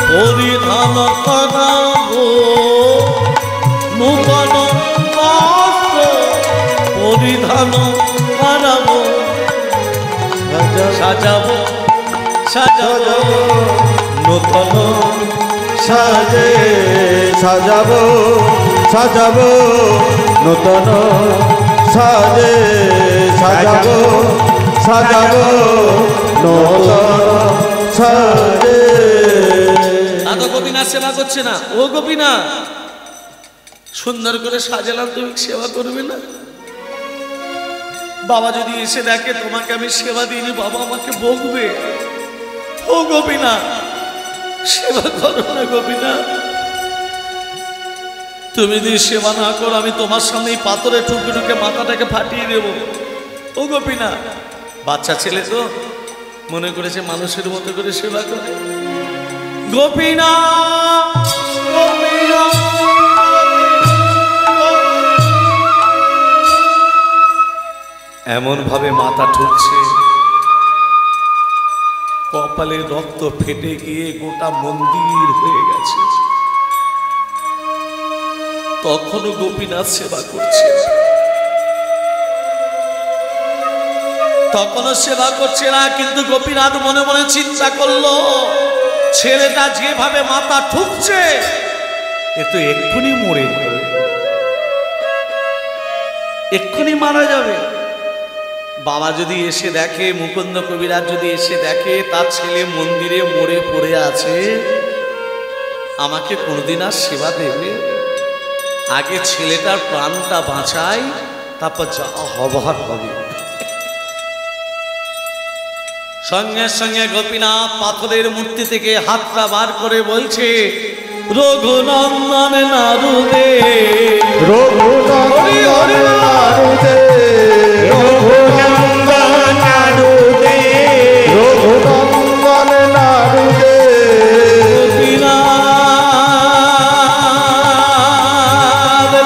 পরিধান করাবো, নূতন বস্ত্র পরিধান করাবো, সাজাবো সাজাবো নূতন সাজে, সাজাবো সাজাবো নূতন সাজে, সাজাবো সাজাবো নূতন সাজে। দাদা গোপীনাথ সেবা করছে না। ও গোপীনাথ, সুন্দর করে সাজালাম, তুমি সেবা করবে না? বাবা যদি এসে দেখে তোমাকে আমি সেবা দিইনি, বাবা আমাকে বকবে। ও গোপীনাথ, সেবা করো না গোপীনাথ। তুমি যদি সেবা না করো, আমি তোমার সামনে পাথরে ঠুকে ঠুকে মাথাটাকে ফাটিয়ে দেব। ও গোপীনাথ, বাচ্চা ছেলে তো মনে করেছে মানুষের মতো করে সেবা করে। গোপীনাথ, গোপীনাথ, এমন ভাবে মাথা ঠুকছে, কপালে রক্ত ফেটে গিয়ে গোটা মন্দির হয়ে গেছে। তখনও গোপীনাথ সেবা করছে, তখনও সেবা করছে না। কিন্তু গোপীনাথ মনে মনে চিন্তা করলো, ছেলেটা যেভাবে মাথা ঠুকছে এ তো এক্ষুনি মরে যাবে, এক্ষুনি মারা যাবে। বাবা যদি এসে দেখে, মুকুন্দ কবিরাজ যদি এসে দেখে তার ছেলে মন্দিরে মরে পড়ে আছে, আমাকে কোনদিন আর সেবা দেবে? আগে ছেলেটার প্রাণটা বাঁচাই, তারপর যা হবার হবে। সঙ্গে সঙ্গে গোপীনাথ পাথরের মূর্তি থেকে হাতটা বার করে বলছে, রঘুনন্দন নারুদে, রঘুনন্দন নারুদে, রঘুনন্দন নারুদে, রঘুনন্দন নারুদে, গোপীনাথ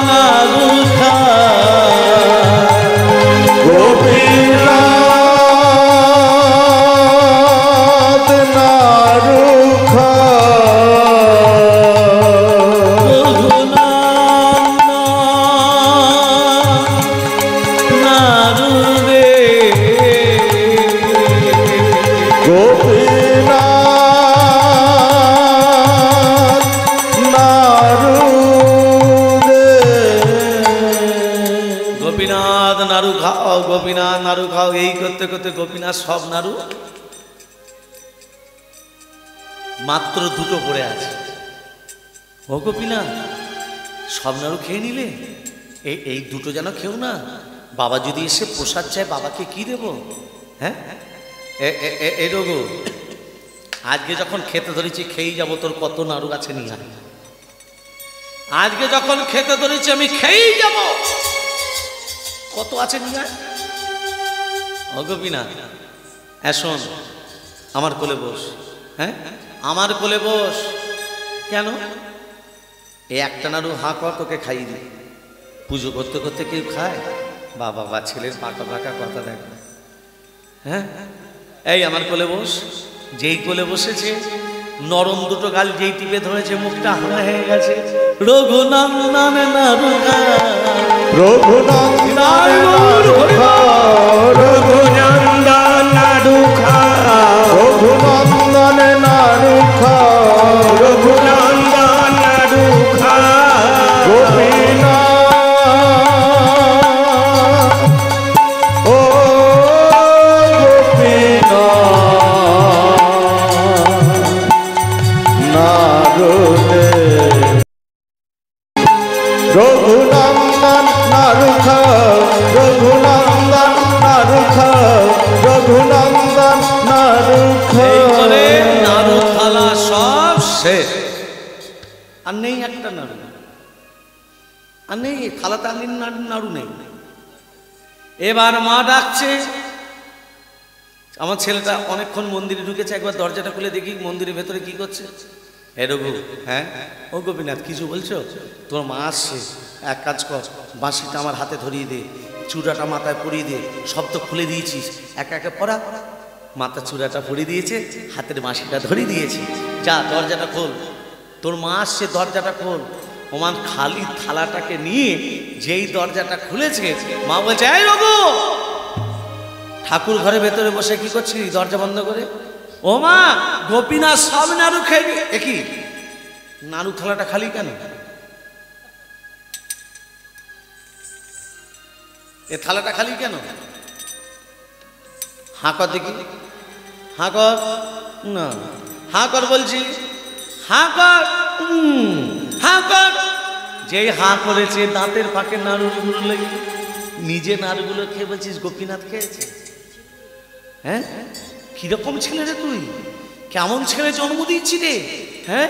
নারুখা, গোপীনাথ নারুখা, রঘুনন্দন নারুদে, করতে করতে গোপীনাথ সব নাড়ু মাত্র দুটো পড়ে আছে। ও গোপীনাথ, সব নাড়ু খেয়ে নিলে? এই দুটো যেন খেও না, বাবা যদি এসে প্রসাদ চায় বাবাকে কি দেব? হ্যাঁ, এই রঘু, আজকে যখন খেতে ধরেছি খেয়েই যাবো, তোর কত নাড়ু আছে নিয়ে আয়। আজকে যখন খেতে ধরেছি আমি খেয়েই যাব, কত আছে নিয়ে আয়। ও গোপীনাথ, শোন, আমার কোলে বস। হ্যাঁ, আমার কোলে বস। কেন? এই একটা নাড়ু হাঁ কর, তোকে খাইয়ে দিই। পুজো করতে করতে কেউ খায়? বাবা বা ছেলের পাকা পাকা কথা দেখ। হ্যাঁ, এই আমার কোলে বস। যেই কোলে বসেছে, নরম দুটো গাল যেই টিপে ধরেছে, মুখটা হাঁ হয়ে গেছে। রঘুনন্দন নারুখা, রঘুনন্দন নারুখা, রঘুনন্দন নারুখা, রঘুনন্দন নারুখা, রঘুনন্দন নারুখা, গোপীনাথ ও গোপীনাথ নারুদে, রঘুনন্দন নারুখা, রঘুনন্দন নারুখা, রঘুনন্দন নারুখা। নাড়ু থালা সব শেষ, আর নেই একটা নাড়ু, আর নেই থালাতে, আর নাড়ু নেই। এবার মা ডাকছে। আমার ছেলেটা অনেকক্ষণ মন্দিরে ঢুকেছে, একবার দরজাটা খুলে দেখি মন্দিরের ভেতরে কি করছে। হে রঘু, হ্যাঁ ও গোপীনাথ, কিছু বলছো? তোর মা আসছে, এক কাজ কর, বাঁশিটা আমার হাতে ধরিয়ে দে, চূড়াটা মাথায় পরিয়ে দে। সব তো খুলে দিয়েছিস, একা একা পড়া। মাথা চূড়াটা পরিয়ে দিয়েছে, হাতের বাঁশিটা ধরিয়ে দিয়েছি। যা, দরজাটা খোল, তোর মা আসছে, দরজাটা খোল। ওমান খালি থালাটাকে নিয়ে যেই দরজাটা খুলেছে, মা বলছে, এই রঘু, ঠাকুর ঘরের ভেতরে বসে কি করছিস দরজা বন্ধ করে? ও মা, গোপীনাথ সব নাড়ু খেয়ে। একই নাড়ু থালাটা খালি কেন? এ থালাটা খালি কেন? হাঁ কর দেখি, হাঁ কর। না, হাঁ কর বলছি, হাঁ কর, হাঁ কর। যেই হাঁ করেছে, দাঁতের ফাঁকে নাড়ুগুলো লেগে, নিজে নাড়ুগুলো খেয়ে বলছিস গোপীনাথ খেয়েছে। হ্যাঁ, কিরকম ছেলে রে তুই? কেমন ছেলে জন্ম দিচ্ছি রে? হ্যাঁ,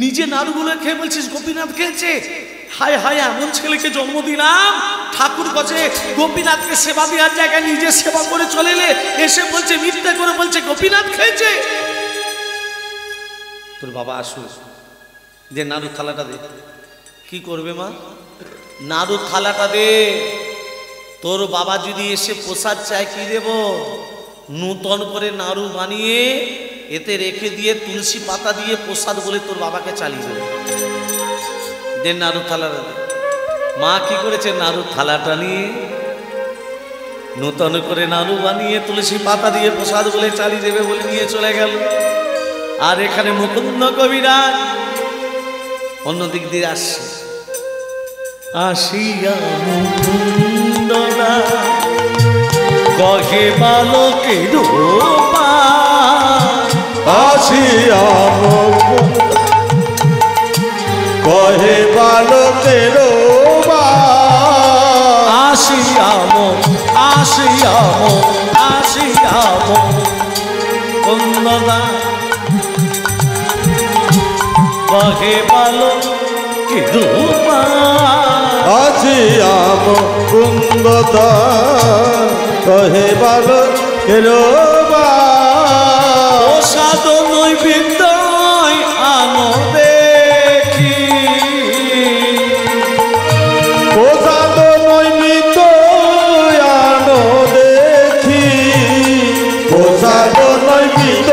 নিজে নাড়ুগুলো খেয়ে বলছিস গোপীনাথ খেয়েছে। হায় হায়, এমন ছেলেকে জন্ম দিলাম, ঠাকুর কাছে গোপীনাথকে সেবা দেওয়ার জায়গায় নিজে সেবা করে চলে এলে, এসে বলছে, মিথ্যা করে বলছে গোপীনাথ খেয়েছে। তোর বাবা আসুক, যে নাড়ু থালাটা দে। কি করবে মা? নাড়ু থালাটা দে। তোর বাবা যদি এসে প্রসাদ চায়, কি দেব? নূতন করে নাড়ু বানিয়ে এতে রেখে দিয়ে তুলসী পাতা দিয়ে প্রসাদ বলে তোর বাবাকে চালিয়ে দেবে। দে নাড়ু থালাটা দে। মা কি করেছে? নাড়ু থালাটা নিয়ে নূতন করে নাড়ু বানিয়ে তুলসী পাতা দিয়ে প্রসাদ বলে চালিয়ে দেবে বলে নিয়ে চলে গেল। আর এখানে মুকুন্দ কবিরাজ অন্যদিক দিয়ে আসছে। আসিয়া মুকুন্দরা কহে বালকের রূপা, আসিয়া মুকুন্দ কহে বালকের রূপা, আসিয়াম আসিয়াম আসিয়াম কুন্দদা কহে বালকের রূপা, আসিয়া মুকুন্দ কহে বালকের রূপা। প্রসাদ নৈবেদ্য আনো দেখি, প্রসাদ নৈমিত আনো দেখি, প্রসাদ নৈমিত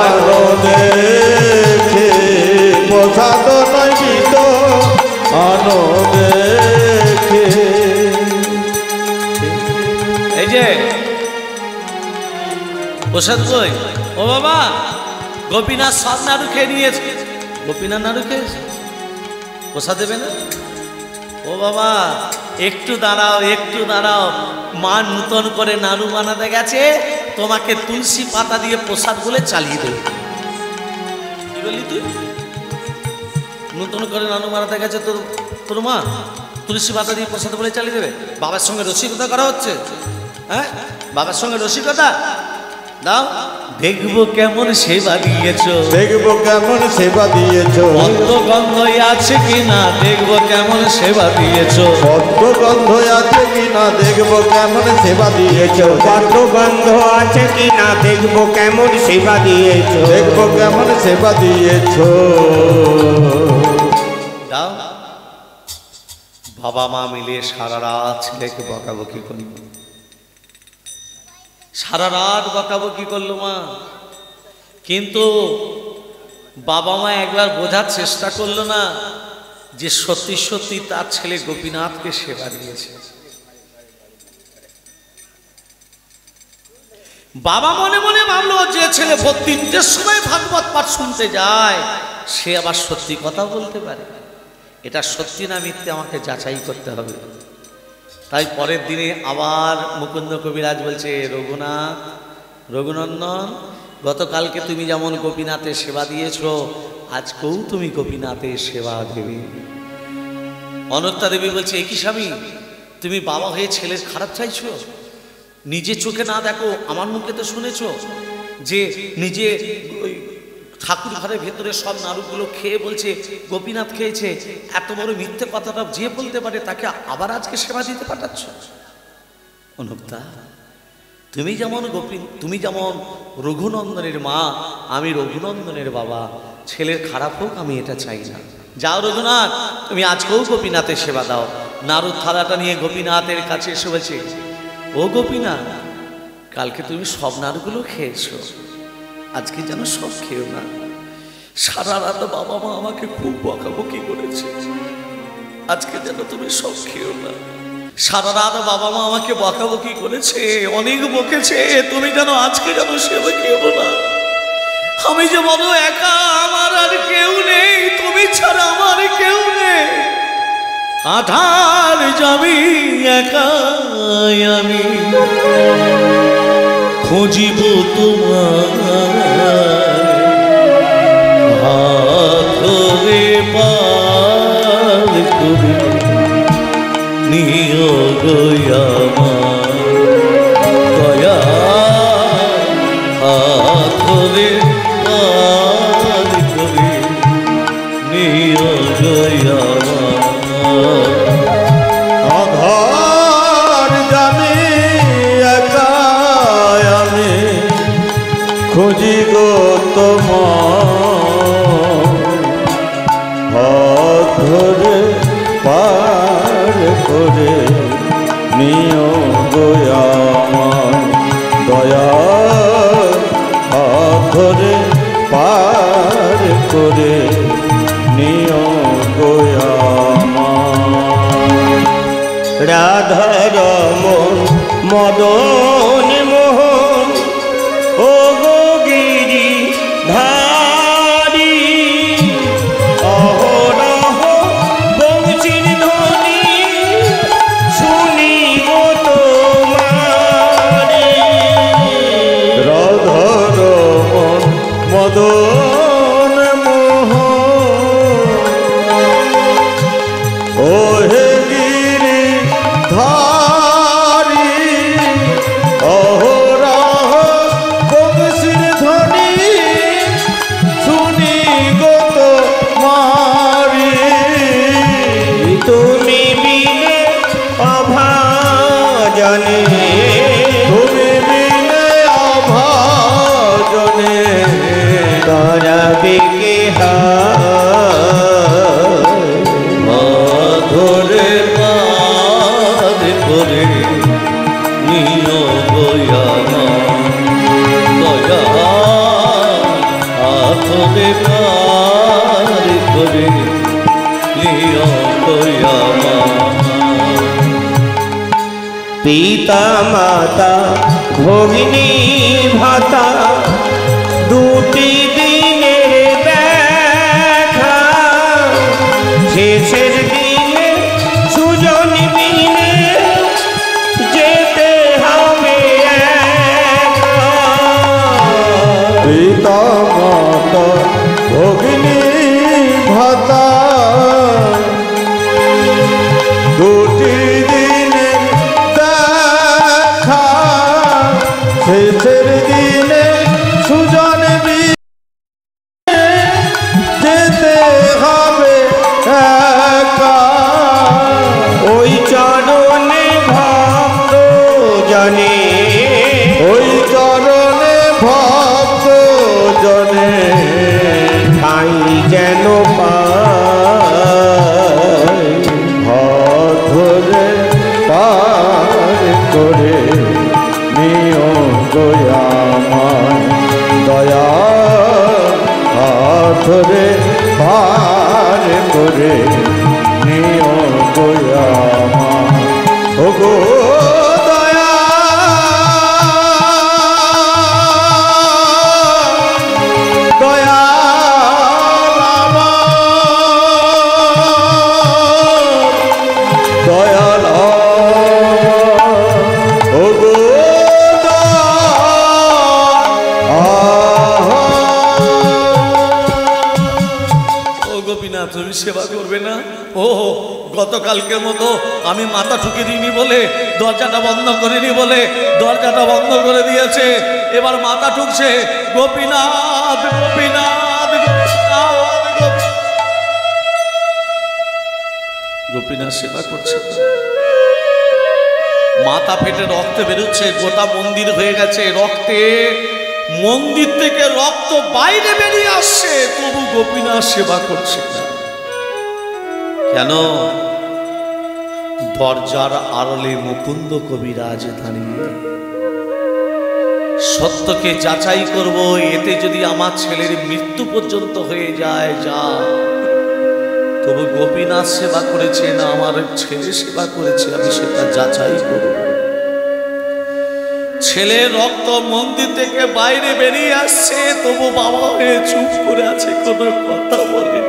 আনো দেখি, প্রসাদ নৈমিত আনো দেখি। এই যে প্রসাদ কই? ও বাবা, গোপীনাথ সব নাড়ু খেয়ে নিয়েছে। গোপীনাথ নাড়ু খেয়েছে, প্রসাদ দেবে না? ও বাবা, একটু দাঁড়াও, একটু দাঁড়াও। মা নূতন করে নাড়ু বানাতে গেছে, তোমাকে তুলসী পাতা দিয়ে প্রসাদ বলে চালিয়ে দেবে। কি বললি তুই? নূতন করে নাড়ু বানাতে গেছে তোর মা, তুলসী পাতা দিয়ে প্রসাদ বলে চালিয়ে দেবে? বাবার সঙ্গে রসিকতা করা হচ্ছে, হ্যাঁ? বাবার সঙ্গে রসিকতা? দাও, দেখবো কেমন সেবা দিয়েছো, দেখবো কেমন সেবা দিয়েছো, পদ্ম গন্ধ আছে কিনা দেখবো কেমন সেবা দিয়েছো, পদ্ম গন্ধ আছে কিনা দেখবো কেমন সেবা দিয়েছো, পদ্ম গন্ধ আছে কিনা দেখবো কেমন সেবা দিয়েছো, দেখবো কেমন সেবা দিয়েছো। দাও। বাবা মা মিলে সারা রাত ছেলেকে বকাবকি করি, সারা রাত বকাবকি করলো মা। কিন্তু বাবা মা একবার বোঝার চেষ্টা করলো না যে সত্যি সত্যি তার ছেলে গোপীনাথকে সেবা দিয়েছে। বাবা মনে মনে ভাবলো যে ছেলে ৩টের সময় ভাগবত পাঠ শুনতে যায়, সে আবার সত্যি কথা বলতে পারে, এটা সত্যি না মিথ্যে আমাকে যাচাই করতে হবে। তাই পরের দিনে আবার মুকুন্দ কবিরাজ বলছে, রঘুনাথ, রঘুনন্দন, গতকালকে তুমি যেমন গোপীনাথের সেবা দিয়েছো, আজকেও তুমি গোপীনাথের সেবা দেবে। অনন্তা দেবী বলছে, একই স্বামী, তুমি বাবা হয়ে ছেলের খারাপ চাইছো? নিজে চোখে না দেখো, আমার মুখে তো শুনেছো যে নিজে ওই ঠাকুর ঘরের ভেতরে সব নাড়ুগুলো খেয়ে বলছে গোপীনাথ খেয়েছে। এত বড় মিথ্যে কথাটা যে বলতে পারে তাকে আবার আজকে সেবা দিতে পাঠাচ্ছ? অনুপদা, তুমি যেমন রঘুনন্দনের মা, আমি রঘুনন্দনের বাবা, ছেলের খারাপ হোক আমি এটা চাই না। যাও রঘুনাথ, তুমি আজকেও গোপীনাথের সেবা দাও। নাড়ুর থালাটা নিয়ে গোপীনাথের কাছে এসে বলছে, ও গোপীনাথ, কালকে তুমি সব নাড়ুগুলো খেয়েছো, আজকে যেন সব খেও না। সারা রাত বাবা মা আমাকে খুব বকাবকি করেছে, আজকে যেন তুমি সব খেও না। সারা রাত বাবা মা আমাকে বকাবকি করেছে, অনেক বকেছে, তুমি যেন আজকে যেন সেবা খেও না। আমি যে বড় একা, আমার আর কেউ নেই, তুমি ছাড়া আমার কেউ নেই। আধার যাবি একাই আমি, খুঁজিব তোমার হাত ধরে পার করে নিও গো আমার দয়া, হাত ধরে পার করে নিও গো আমার। আধার জানি একা আমি, খুঁজি গো তোমার হাত ধরে পার করে নিও গো আমার দয়া, হাত ধরে পার করে নিও গো আমার। রাধার মন মদন মোহন ও গো গিরি ধারি, অহরহ বংশীর ধ্বনি শুনি গো তোমারে। রাধার মন মদন মোহন ও হে গিরি ধারি, অহরহ বংশীর ধ্বনি শুনি গো তোমারি। তুমি বিনে অভাজনে, তুমি বিনে অভাজনে করাবে কে ধরে পার করে নিও গো আমার দয়া, ধরে পার করে নিও গো আমার। পিতা মাতা ভগিনী ভাতা দুটি দিনের দেখা, শেষের দিনে সুজন বিনে যেন পাই, হাত ধরে পার করে নিও দয়াময় দয়া, হাত ধরে পার করে নিও দয়াময়। ওগো দয়া দয়া দয়াল ওগো ও গোপীনাথ, তুমি সেবা করবে না? ও গতকালকের মতো আমি মাথা ঠুকে দিইনি বলে, দরজাটা বন্ধ করিনি বলে দরজাটা বন্ধ করে দিয়েছে, এবার মাথা ঠুকছে। গোপীনাথ গোপীনাথ গোপীনাথ, গোপীনাথ সেবা করছে, মাথা ফেটে রক্ত বেরোচ্ছে, গোটা মন্দির হয়ে গেছে রক্তে, মন্দির থেকে রক্ত বাইরে বেরিয়ে আসছে, তবু গোপীনাথ সেবা করছে না কেন? দরজার আড়ালে মুকুন্দ কবিরাজ দাঁড়িয়ে, সত্যকে যাচাই করব, এতে যদি আমার ছেলের মৃত্যু পর্যন্ত হয়ে যায় যা, তবু গোপীনাথ সেবা করেছে না আমার ছেলে সেবা করেছে, আমি সেটা যাচাই করব। ছেলের রক্ত মন্দির থেকে বাইরে বেরিয়ে আসছে, তবু বাবা হয়ে চুপ করে আছে, কোনো কথা বলেনি।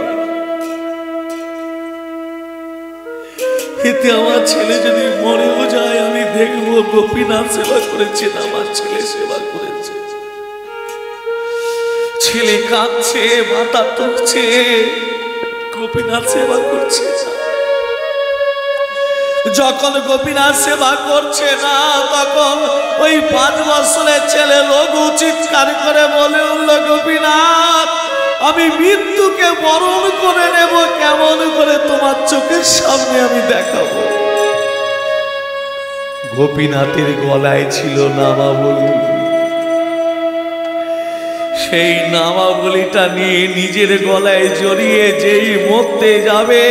এতে আমার ছেলে যদি মরেও যায় আমি দেখবো গোপীনাথ সেবা করেছে না আমার ছেলে সেবা করেছে। ছেলে কাঁদছে, মাথা টুকছে, গোপীনাথ সেবা করছে না। যখন গোপীনাথ সেবা করছে না, তখন ওই 5 বছরের ছেলে রঘু চিৎকার করে বলে উঠল, গোপীনাথ আমি মৃত্যুকে বরণ করে নেব, কেমন করে তোমার চোখের সামনে আমি দেখাবো। গোপীনাথের গলায় ছিল নামাবলী, সেই নামাবলীটা নিয়ে নিজের গলায় জড়িয়ে যেই মরতে যাবে,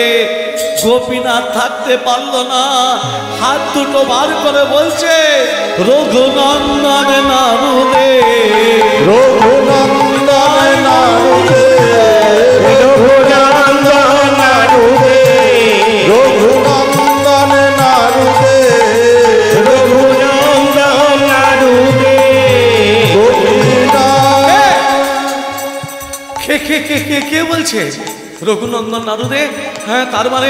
গোপীনাথ থাকতে পারল না, হাত দুটো বার করে বলছে, রঘুনন্দন নারুদে রঘুনন্দন নারুদে রঘুনন্দন নারুদে রঘুনন্দন নারুদে রঘুনন্দন নারুদে। কে বলছে রঘুনন্দন নারুদে? হ্যাঁ, তার মানে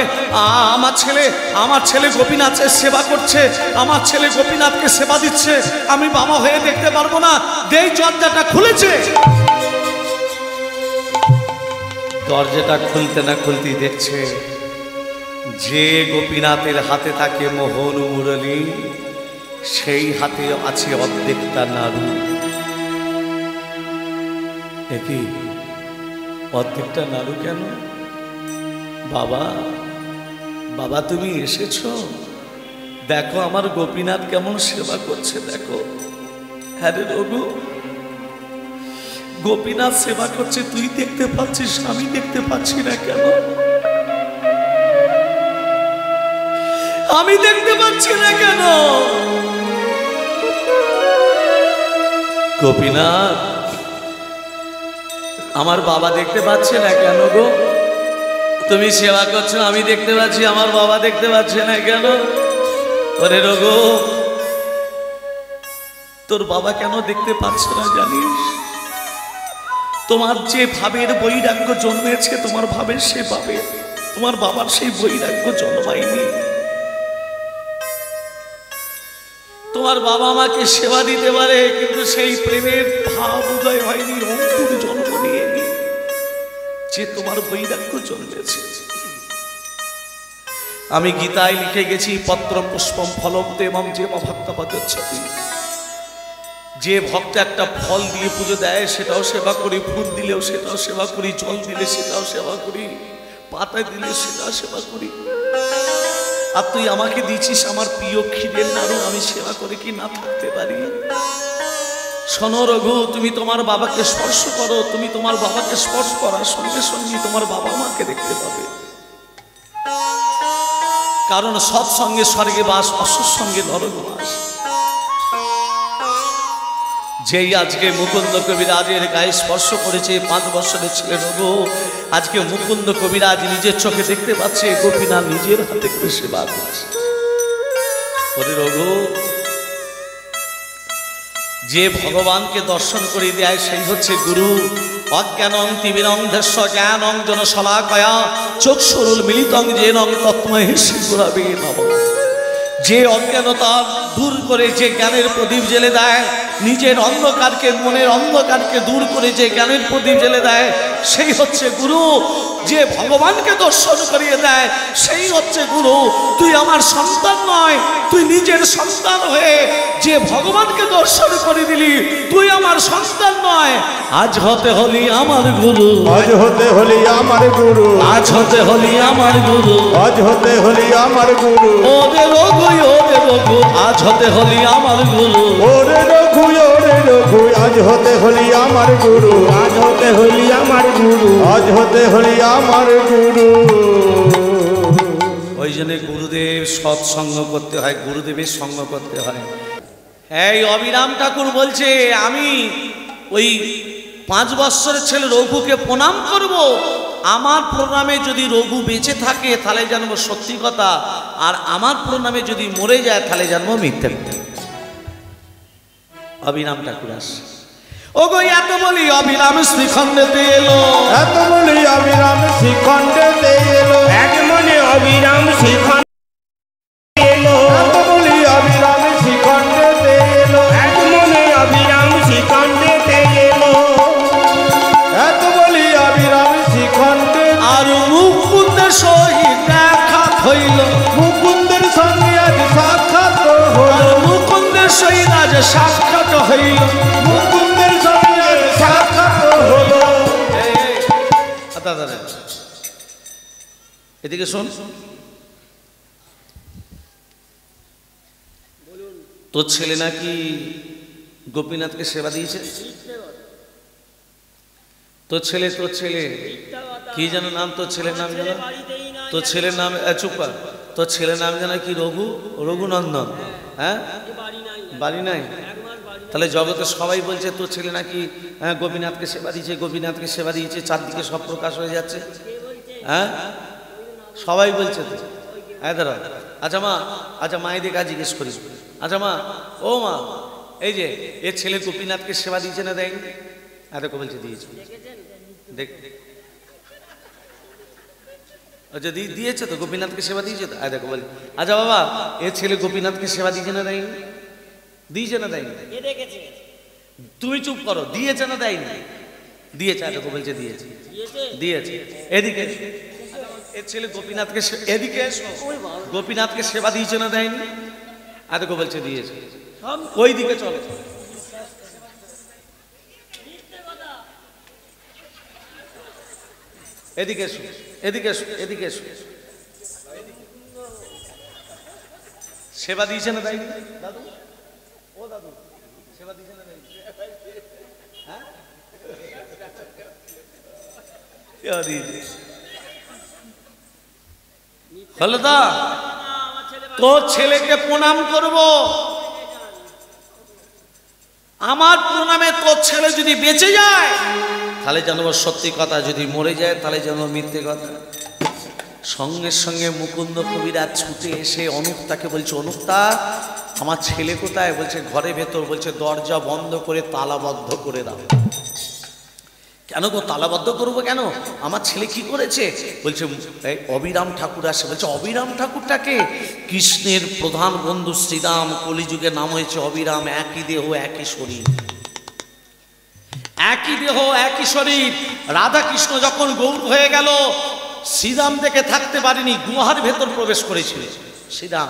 আমার ছেলে গোপীনাথের সেবা করছে, আমার ছেলে গোপীনাথকে সেবা দিচ্ছে, আমি বাবা হয়ে দেখতে পারবো না। দেই দরজাটা খুলেছে, দরজাটা খুলতে না খুলতেই দেখছে যে গোপীনাথের হাতে থাকে মোহন মুরলী, সেই হাতে আছে অর্ধেকটা নাড়ু। একই অর্ধেকটা নাড়ু কেন? বাবা বাবা তুমি এসেছো, দেখো আমার গোপীনাথ কেমন সেবা করছে দেখো। হ্যাঁ রে রঘু, গোপীনাথ সেবা করছে, তুই দেখতে পাচ্ছিস, আমি দেখতে পাচ্ছি না কেন? আমি দেখতে পাচ্ছি না কেন? গোপীনাথ আমার বাবা দেখতে পাচ্ছে না কেন গো? তুমি সেবা করছো আমি দেখতে পাচ্ছি, আমার বাবা দেখতে পাচ্ছে না কেন? ওরে রঘু, তোর বাবা কেন দেখতে পাচ্ছে না জানিস? তোমার যে ভাবের বৈরাগ্য জন্মেছে, তোমার ভাবের সে ভাবে, তোমার বাবার সেই বৈরাগ্য জন্মায়নি। তোমার বাবা মাকে সেবা দিতে পারে, কিন্তু সেই প্রেমের ভাব উদয় হয়নি, অঙ্কুর জন্ম নিয়েনি যে তোমার বৈরাগ্য জন্মেছে। আমি গীতায় লিখে গেছি, পত্র পুষ্পম ফলম দেবম যে ভক্তপদচ্ছতি, যে ভক্ত একটা ফল দিয়ে পুজো দেয় সেটাও সেবা করি, ফুল দিলেও সেটাও সেবা করি, জল দিলে সেটাও সেবা করি, পাতা দিলে সেটাও সেবা করি। আর তুই আমাকে দিচ্ছিস আমার প্রিয় ক্ষীরের নাড়ু, আমি সেবা করে কি না থাকতে পারি? শোনো রঘু, তুমি তোমার বাবাকে স্পর্শ করো, তুমি তোমার বাবাকে স্পর্শ করার সঙ্গে সঙ্গে তোমার বাবা মাকে দেখতে পাবে। কারণ সৎসঙ্গে স্বর্গে বাস, অসৎসঙ্গে নরক বাস। যেই আজকে মুকুন্দ কবিরাজের গায়ে স্পর্শ করেছে 5 বছরের ছেলে রঘু, আজকে মুকুন্দ কবিরাজ নিজের চোখে দেখতে পাচ্ছে গোপীনাথ নিজের হাতে করে সেবা করছে। ওরে রঘু, যে ভগবানকে দর্শন করে দেয় সেই হচ্ছে গুরু। অজ্ঞানং তিমিরং ধস্য জ্ঞানং জনশলাকয়া চক্ষুরুল মিলিতং যেনং তৎমহেশি গুরবে নমঃ। যে অজ্ঞানতা দূর করে যে জ্ঞানের প্রদীপ জ্বেলে দেয়, নিজের অন্ধকারকে, মনের অন্ধকারকে দূর করে যে জ্ঞানের প্রদীপ জ্বেলে দেয়, সেই হচ্ছে গুরু। যে ভগবানকে দর্শন করিয়ে দেয় সেই হচ্ছে গুরু। তুই আমার সন্তান নয়, তুই নিজের সন্তান হয়ে যে ভগবানকে দর্শন করে দিলি, তুই আমার সন্তান নয়। আজ হতে হলি আমার গুরু, আজ হতে হলি আমার গুরু, আজ হতে হলি আমার গুরু, আজ হতে হলি আমার গুরু। ওরে রঘু, ওরে রঘু, আজ হতে হলি আমার গুরু। ওরে রঘু, ওরে রঘু, আজ হতে হলি আমার গুরু, আজ হতে হলি আমার গুরু। আজ হতে হলি আমার গুরু। ওই জন্য গুরুদেব সৎসঙ্গ করতে হয়, গুরুদেবের সঙ্গ করতে হয়। এই অবিরাম ঠাকুর বলছে, আমি ওই 5 বৎসরের ছেলে রঘুকে প্রণাম করব। আমার প্রণামে যদি রঘু বেঁচে থাকে তাহলে জানবো সত্যি কথা, আর আমার প্রণামে যদি মরে যায় তাহলে জানবো মিথ্যে কথা। অবিরাম ঠাকুর আসে, ও গো এত বলি অবিরাম শ্রীখণ্ডেতে এলো, এত বলি অবিরাম শ্রীখণ্ডেতে এলো, এক মনে অবিরাম শ্রীখণ্ডে এলো। এত বলি অবিরাম শ্রীখণ্ডেতে এলো, এক মনে অবিরাম শ্রীখণ্ডেতে এলো। এত বলি অবিরাম শ্রীখণ্ডে। আর মুকুন্দের সহিত দেখা হইল, মুকুন্দের সঙ্গে আজ সাক্ষাৎ হলো, আর মুকুন্দের সহিত আজ সাক্ষাৎ হইল। মুকুন্দের সঙ্গে আজ সাক্ষাৎ হলো। দাদা এদিকে শোন, তোর ছেলে নাকি গোপীনাথকে সেবা দিয়েছে। তোর ছেলে কি যেন নাম, তোর ছেলের নাম যেন, তোর ছেলের নাম চুপ কর, তোর ছেলের নাম যেন কি রঘু, রঘুনন্দন। হ্যাঁ, বাড়ি নাই। তাহলে জগতে সবাই বলছে তোর ছেলে নাকি গোপীনাথকে সেবা দিয়েছে, গোপীনাথকে সেবা দিয়েছে, চারদিকে সব প্রকাশ হয়ে যাচ্ছে। হ্যাঁ, সবাই বলছে তো। হ্যাঁ দাঁড়া, আচ্ছা মা, আচ্ছা মায়েদের কাছে জিজ্ঞেস করিস। আচ্ছা মা, ও মা, এই যে এর ছেলে গোপীনাথকে সেবা দিয়েছে না দেয়নি? দেখো বলছে দিয়েছে। দেখ, আচ্ছা দিয়েছে তো, গোপীনাথকে সেবা দিয়েছে তো। দেখো বলে, আচ্ছা বাবা এর ছেলে গোপীনাথকে সেবা দিয়েছে না দেয়নি? দিয়েছে না দেয়নি? তুমি চুপ করো, দিয়েছে না দেয়নি? দিয়েছে। দেখো বলছে দিয়েছে, দিয়েছে। এদিকে এর ছেলে গোপীনাথকে, এদিকে এসো, গোপীনাথকে সেবা দিয়েছে না দেয়নি? দেখো বলছে দিয়েছে। ওই দিকে চলো, এদিকে এসো, এদিকে এসো, এদিকে এসো। সেবা দিয়েছে না দেয়নি? দাদু, ও দাদু, সেবা দিয়েছে না দেয়নি? হ্যাঁ, দিয়েছে। হলো দা, তোর ছেলেকে প্রণাম করব। আমার প্রণামে তোর ছেলে যদি বেঁচে যায় তাহলে জানবো সত্যি কথা, যদি মরে যায় তাহলে জানবো মিথ্যে কথা। সঙ্গে সঙ্গে মুকুন্দ কবিরাজ ছুটে এসে অনুক্তাকে বলছে, অনুক্তা আমার ছেলে কোথায়? বলছে ঘরে ভেতর। বলছে দরজা বন্ধ করে তালাবদ্ধ করে দাও। কেন গো তালাবদ্ধ করবো কেন? আমার ছেলে কি করেছে? বলছে অবিরাম ঠাকুর আসে। বলছে অবিরাম ঠাকুরটাকে? কৃষ্ণের প্রধান বন্ধু শ্রীরাম, কলিযুগে নাম হয়েছে অবিরাম। একই দেহ একই শরীর, একই দেহ একই শরীর। রাধা কৃষ্ণ যখন গৌর হয়ে গেল, শ্রীরাম দেখে থাকতে পারেনি, গুহার ভেতর প্রবেশ করেছিল শ্রীরাম।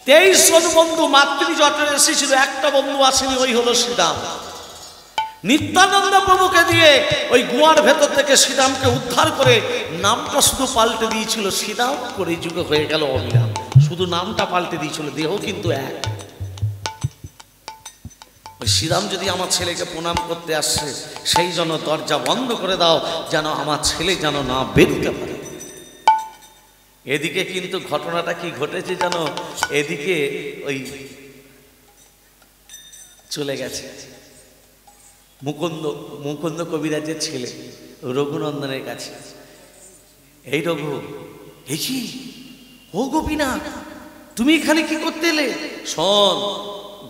23 জন বন্ধু মাতৃ জটে এসেছিল, একটা বন্ধু আসেনি, ওই হলো শ্রীরাম। নিত্যানন্দ প্রভুকে দিয়ে ওই গুহার ভেতর থেকে শ্রীরামকে উদ্ধার করে নামটা শুধু পাল্টে দিয়েছিল শ্রীরাম, করে যুগে হয়ে গেল অবিরাম। শুধু নামটা পাল্টে দিয়েছিল, দেহ কিন্তু এক। শ্রীরাম যদি আমার ছেলেকে প্রণাম করতে আসছে, সেই জন্য দরজা বন্ধ করে দাও, যেন আমার ছেলে যেন না বেরোতে পারে। এদিকে কিন্তু ঘটনাটা কি ঘটেছে জানো, এদিকে ওই চলে গেছে মুকুন্দ কবিরাজের ছেলে রঘুনন্দনের কাছে। এই রঘু, এই কি, ও গোপীনাথ, তুমি এখানে কি করতে এলে? শোন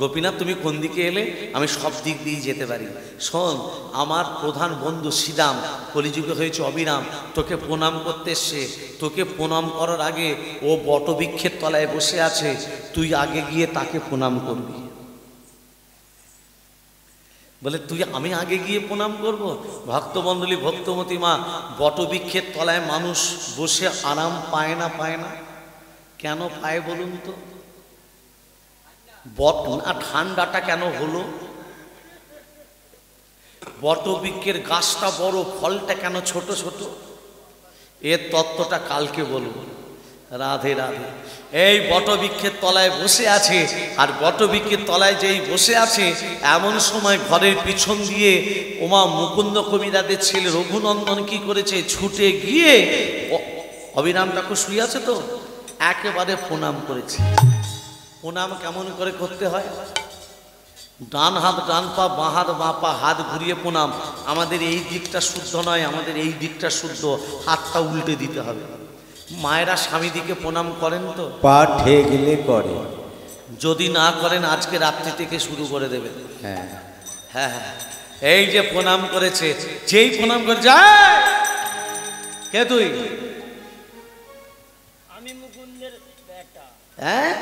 গোপীনাথ, তুমি কোন দিকে এলে? আমি সব দিক দিয়ে যেতে পারি। শোন, আমার প্রধান বন্ধু শ্রীরাম কলিযুগে হয়েছে অবিরাম, তোকে প্রণাম করতে এসছে। তোকে প্রণাম করার আগে ও বটবৃক্ষের তলায় বসে আছে, তুই আগে গিয়ে তাকে প্রণাম করবি। বলে তুই, আমি আগে গিয়ে প্রণাম করব? ভক্তমণ্ডলী, ভক্তমতী মা, বটবৃক্ষের তলায় মানুষ বসে আরাম পায় না? পায় না কেন পায় বলুন তো? ঠান্ডাটা কেন হলো? বটবৃক্ষের গাছটা বড়, ফলটা কেন ছোট ছোট? এর তত্ত্বটা কালকে বলবো। রাধে রাধে। এই বটবৃক্ষের তলায় বসে আছে, আর বটবৃক্ষের তলায় যেই বসে আছে, এমন সময় ঘরের পিছন দিয়ে ওমা মুকুন্দ কবিরাজের ছেলে রঘুনন্দন কি করেছে, ছুটে গিয়ে অবিরাম ঠাকুর শুয়ে আছে তো, একেবারে প্রণাম করেছে। প্রণাম কেমন করে করতে হয়? ডান হাত ডান পা, বাঁ হাত বাঁ পা, হাত ঘুরিয়ে প্রণাম। আমাদের এই দিকটা শুদ্ধ নয়, আমাদের এই দিকটা শুদ্ধ, হাতটা উল্টে দিতে হবে। মায়েরা স্বামী দিকে প্রণাম করেন তো? পা ঠেকলে করে, যদি না করেন আজকে রাত্রি থেকে শুরু করে দেবে। হ্যাঁ হ্যাঁ হ্যাঁ, এই যে প্রণাম করেছে, যেই প্রণাম করে যা, কে তুই? আমি মুকুন্দের বেটা। হ্যাঁ,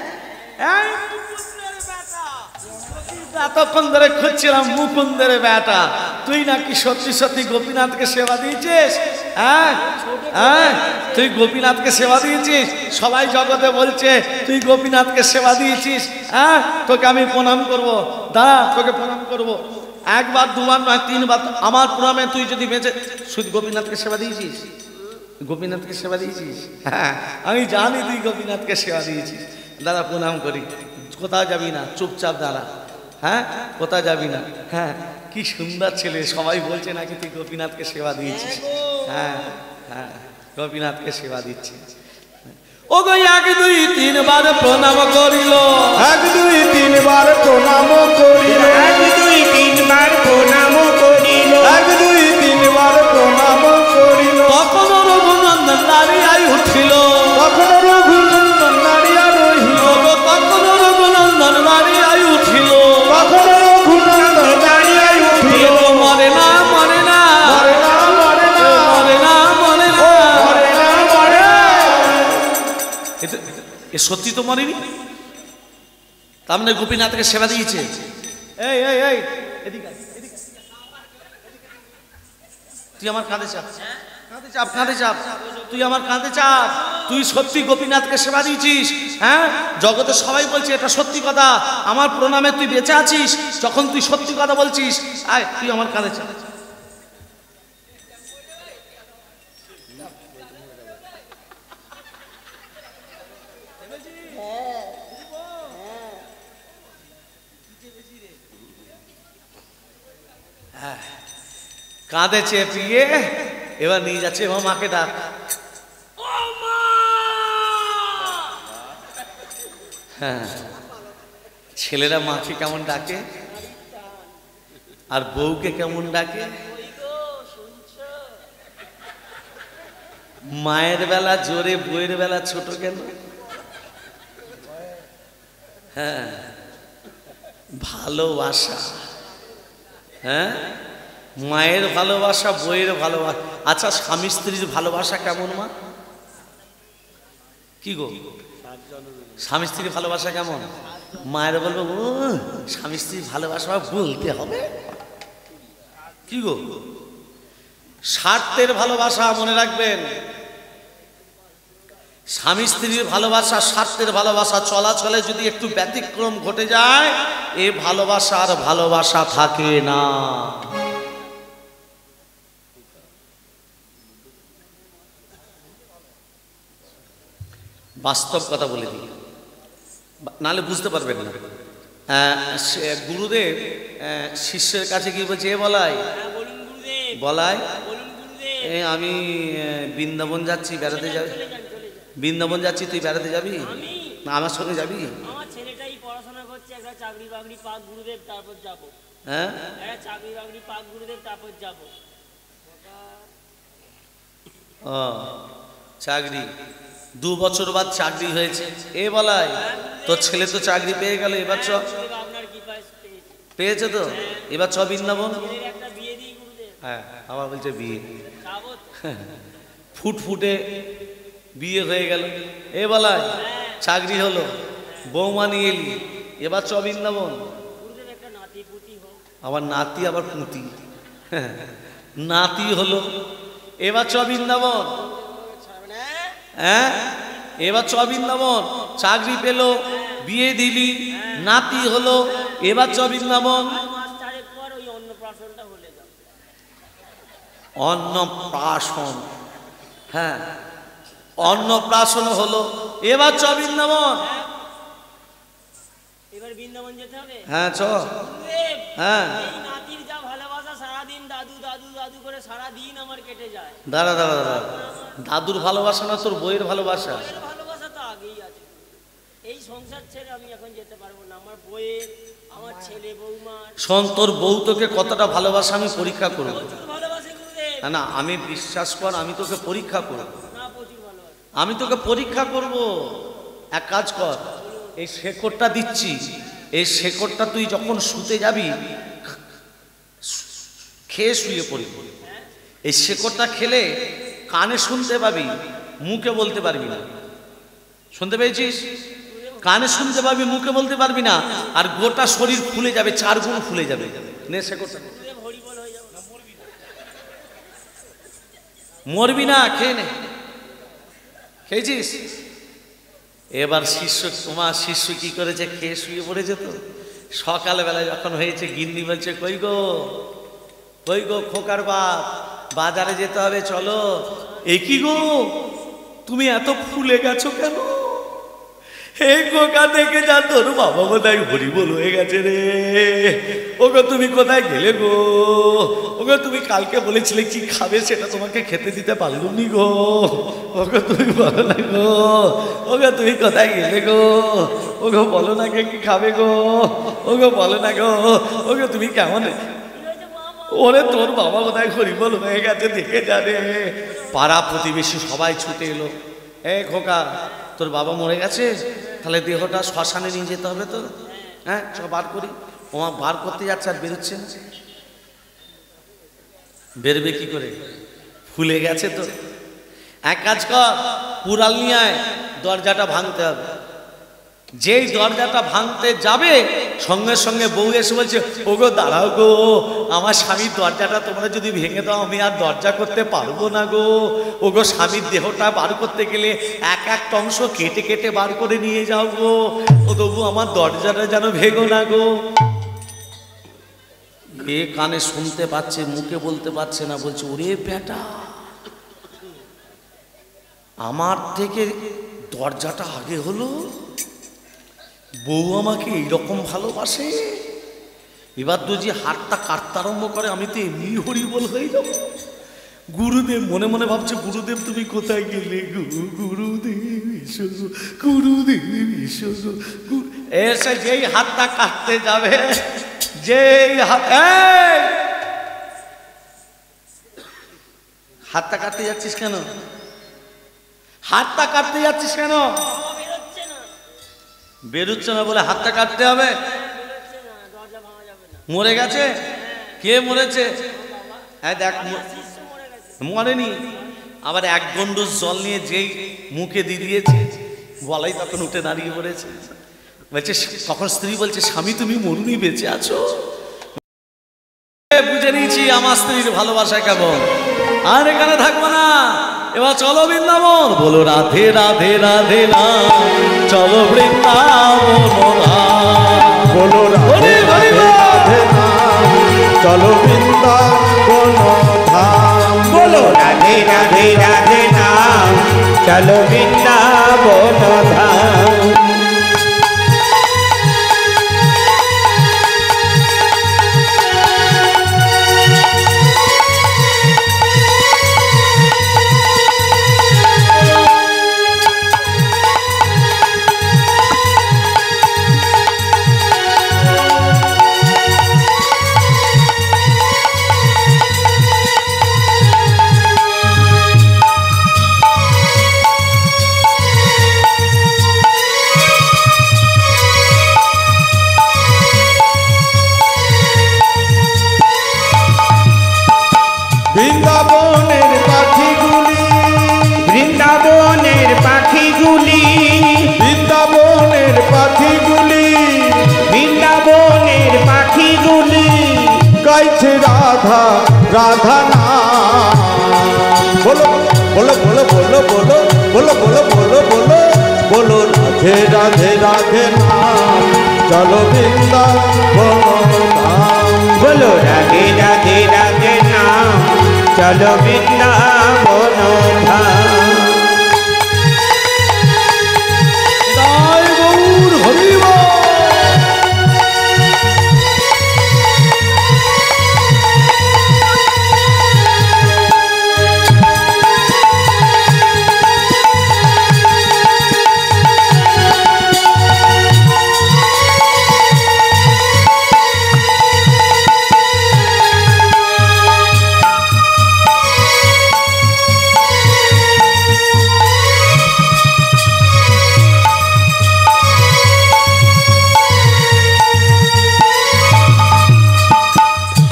এতক্ষণ ধরে খুঁজছিলাম মুকুন্দের বেটা। তুই নাকি সত্যি সত্যি গোপীনাথকে সেবা দিয়েছিস? হ্যাঁ হ্যাঁ, তুই গোপীনাথকে সেবা দিয়েছিস। সবাই জগতে বলছে তুই গোপীনাথকে সেবা দিয়েছিস। হ্যাঁ, তোকে আমি প্রণাম করব, দাঁড়া, তোকে প্রণাম করব। একবার দুবার নয়, তিনবার আমার প্রণামে তুই যদি বেঁচে, শুধু গোপীনাথকে সেবা দিয়েছিস? গোপীনাথকে সেবা দিয়েছিস? হ্যাঁ, আমি জানি তুই গোপীনাথকে সেবা দিয়েছিস। দাদা প্রণাম করি। কোথাও যাবি না, চুপচাপ দাঁড়া। হ্যাঁ, কোথাও যাবি না। হ্যাঁ, কি সুন্দর ছেলে, সবাই বলছে নাকি তুই গোপীনাথকে সেবা দিয়েছিস। হ্যাঁ হ্যাঁ, গোপীনাথকে সেবা দিচ্ছিস। ও গো, এক দুই তিনবার প্রণাম করিল, এক দুই তিনবার প্রণাম করিল, এক দুই তিনবার প্রণাম করিল, এক দুই তিনবার প্রণাম করিল। তখন রঘুনন্দন দাঁড়িয়ে উঠিল, তখন রঘুনন্দন দাঁড়িয়ে রহিল, তখন রঘুনন্দন দাঁড়িয়ে উঠিল, তখন রঘুনন্দন দাঁড়িয়ে উঠিল। মরে না, মরে না, মরে না, মরে না, মরে না, মরে না, মরে না, মরে না। এ সত্যি তো মরেনি? তার মানে গোপীনাথকে সেবা দিয়েছে। এই এই এই, এদিকে আয়, এদিকে আয়। তুই আমার কাঁধে চাপ, কাঁধে চাপ, কাঁধে চাপ, তুই আমার কাঁধে চাপ। তুই সত্যি গোপীনাথকে সেবা দিয়েছিস? হ্যাঁ, জগতে সবাই বলছে এটা সত্যি কথা। আমার প্রণামে তুই বেঁচে আছিস, যখন তুই সত্যি কথা বলছিস, আয় তুই আমার কাঁধে চাপ। কাঁধে চেপিয়ে এবার নিয়ে যাচ্ছে। ও মাকে ডাক। হ্যাঁ, ছেলেরা মাকে কেমন ডাকে আর বউকে কেমন ডাকে? মায়ের বেলা জোরে, বউয়ের বেলা ছোট কেন? হ্যাঁ, ভালোবাসা। হ্যাঁ, মায়ের ভালোবাসা, বইয়ের ভালোবাসা। আচ্ছা, স্বামী স্ত্রীর ভালোবাসা কেমন মা? কি গো, স্বামী স্ত্রীর ভালোবাসা কেমন? মায়ের বলবো ও স্বামী স্ত্রীর ভালোবাসা বলতে হবে। কি গো, স্বার্থের ভালোবাসা মনে রাখবেন। স্বামী স্ত্রীর ভালোবাসা, স্বার্থের ভালোবাসা চলাচলে যদি একটু ব্যতিক্রম ঘটে যায়, এ ভালোবাসা আর ভালোবাসা থাকে না। বাস্তব কথা বলে দিই, নাহলে বুঝতে পারবেন না। গুরুদেব শিষ্যের কাছে কি বলছে, এ বলাই হ্যাঁ বলুন গুরুদেব, বলাই বলুন গুরুদেব। আমি বৃন্দাবন যাচ্ছি, বেড়াতে যাবি? চলে যান, চলে যান। বৃন্দাবন যাচ্ছি, তুই বেড়াতে যাবি আমি না আমার সঙ্গে যাবি? আমার ছেলেটাই পড়াশোনা করছে, একটা চাকরি বাকরি পাক গুরুদেব, তারপর যাবো। হ্যাঁ একটা চাকরি বাকরি পাক গুরুদেব, তারপর যাবো। ও চাকরি 2 বছর বাদ চাকরি হয়েছে, এ বলাই তোর ছেলে তো চাকরি পেয়ে গেল, এবার চ গুরুদেব আপনার কি পেয়েছি, পেয়েছে তো, এবার চ বৃন্দাবন। ছেলের একটা বিয়ে দিই গুরুদেব। হ্যাঁ আবার বলছে বিয়ে, যাবো তো। ফুটফুটে বিয়ে হয়ে গেল, এ বলাই চাকরি হলো, বৌমা নিয়ে এলি, এবার চ বৃন্দাবন। গুরুদেব একটা নাতি পুতি হোক। আবার নাতি আবার পুঁতি, নাতি হলো, এবার চ বৃন্দাবন। হ্যাঁ এবার চ বৃন্দাবন, চাকরি পেল, বিয়ে দিলি, নাতি হলো, এবার চ বৃন্দাবন। আর মাস চারেক পর ওই অন্নপ্রাশনটা হলে যাবে। অন্নপ্রাশন, হ্যাঁ অন্নপ্রাশন হলো, এবার চ বৃন্দাবন। এবার বৃন্দাবন যেতে হবে। হ্যাঁ চ, গুরুদেব, হ্যাঁ এই নাতির যা ভালোবাসা, সারাদিন দাদু দাদু দাদু করে সারাদিন আমার কেটে যায়। দাঁড়া দাঁড়া দাঁড়া, দাদুর ভালোবাসা না তোর বইয়ের ভালোবাসা? বইয়ের ভালোবাসা তো আগেই আছে। এই সংসার ছেড়ে আমি এখন যেতে পারবো না। আমার বইয়ের, আমার ছেলে বৌমার শোন, তোর বউ তোকে কতটা ভালোবাসা আমি পরীক্ষা করব। প্রচুর ভালোবাসে গুরুদেব। না না আমি বিশ্বাস কর, আমি তোকে পরীক্ষা করব, না প্রচুর ভালোবাসে। আমি তোকে পরীক্ষা করব। এক কাজ কর, এই শেকড়টা দিচ্ছি, এই শেকড়টা তুই যখন শুতে যাবি খেয়ে শুয়ে পড়বি। এই শেকড়টা খেলে কানে শুনতে পাবি, মুখে বলতে পারবি না। শুনতে পেয়েছিস? কানে শুনতে পাবি, মুখে বলতে পারবি না, আর গোটা শরীর ফুলে যাবে, 4 গুণ ফুলে যাবে। নে শেকড়টা, গুরুদেব হরিবল হয়ে যাবো। মরবি না, খেয়ে নে। খেয়েছিস? এবার শিষ্য, তোমার শিষ্য কি করেছে, খেয়ে শুয়ে পড়েছে। তো সকালবেলা যখন হয়েছে, গিন্নি বলছে, কই গো কই গো খোকার বাপ, বাজারে যেতে হবে, চলো। এ কি গো, তুমি এত ফুলে গেছো কেন? এই খোকা দেখে যা, তোর বাবা বোধহয় হরিবোল হয়ে গেছে রে। ওগো তুমি কোথায় গেলে গো? ওগো তুমি কালকে বলেছিলে কি খাবে, সেটা তোমাকে খেতে দিতে পারলুম নি গো। ওগো তুমি বলো না গো, ওগো তুমি কোথায় গেলে গো? ওগো বলো না কে কি খাবে গো? ওগো বলো না গো, ওগো তুমি কেমন? ওরে তোর বাবা কোথায় হরিবোল হয়ে গেছে, দেখে যাবে। পাড়া প্রতিবেশী সবাই ছুটে এলো, এ খোকা তোর বাবা মরে গেছে, তাহলে দেহটা শ্মশানে নিয়ে যেতে হবে তো। হ্যাঁ চ বার করি। ওমা বার করতে যাচ্ছে আর বেরোচ্ছে না। বেরবে কি করে, ফুলে গেছে তো। এক কাজ কর, কুড়াল নিয়ে আয়, দরজাটা ভাঙতে হবে। যেই দরজাটা ভাঙতে যাবে, সঙ্গে সঙ্গে বউ এসে বলছে, ওগো দাঁড়াও গো, আমার স্বামীর দরজাটা তোমরা যদি ভেঙে দাও, আমি আর দরজা করতে পারবো না গো। ওগো স্বামীর দেহটা বার করতে গেলে এক একটা অংশ কেটে কেটে বার করে নিয়ে যাও গো। ও তবু আমার দরজাটা যেন ভেঙো না গো। এ কানে শুনতে পাচ্ছে, মুখে বলতে পারছে না, বলছে, ওরে বেটা, আমার থেকে দরজাটা আগে হলো, বউ আমাকে এইরকম ভালোবাসে। এবার তো যে হাতটা কাটতে আরম্ভ করে, আমি তো এমনি হরিবোল হয়ে যাব। গুরুদেব মনে মনে ভাবছে, গুরুদেব তুমি কোথায় গেলে গো? গুরুদেব এসো গো, গুরুদেব এসো গো। এসে যেই হাতটা কাটতে যাবে, যেই হাতটা কাটতে যাচ্ছিস কেন? হাতটা কাটতে যাচ্ছিস কেন? বাবা বেরোচ্ছে না, বেরোচ্ছে না বলে হাতটা কাটতে হবে? বেরোচ্ছে না, দরজা ভাঙা যাবে না। মরে গেছে? কে মরেছে? হ্যাঁ দেখ, শিষ্য মরে গেছে। মরেনি। আবার 1 গন্ডুস জল নিয়ে যেই মুখে দিয়ে দিয়েছে, বলাই তখন উঠে দাঁড়িয়ে পড়েছে। বলছে, তখন স্ত্রী বলছে, স্বামী তুমি মরুনি, বেঁচে আছো? বুঝে নিয়েছি আমার স্ত্রীর ভালোবাসা কেমন, আর এখানে থাকবো না। এবার চলো বৃন্দাবন, বলো রাধে রাধে রাধে না, চলো বৃন্দাবন, বলো রাধে রাধে রাধে নাম, চলো বৃন্দাবন ধাম। বলো রাধে রাধে রাধে নাম, চলো বৃন্দাবন ধাম। পাখিগুলি, বৃন্দাবনের পাখিগুলি বৃন্দাবনের পাখিগুলি গাইছে রাধা রাধা নাম। বলো বলো বলো বলো বলো বলো বলো বলো বলো বলো রাধে রাধে রাধে নাম, চলো বৃন্দাবন ধাম। বলো রাধে রাধে রাধে নাম, চলো বৃন্দাবন ধাম। জয় গৌর হরি বল।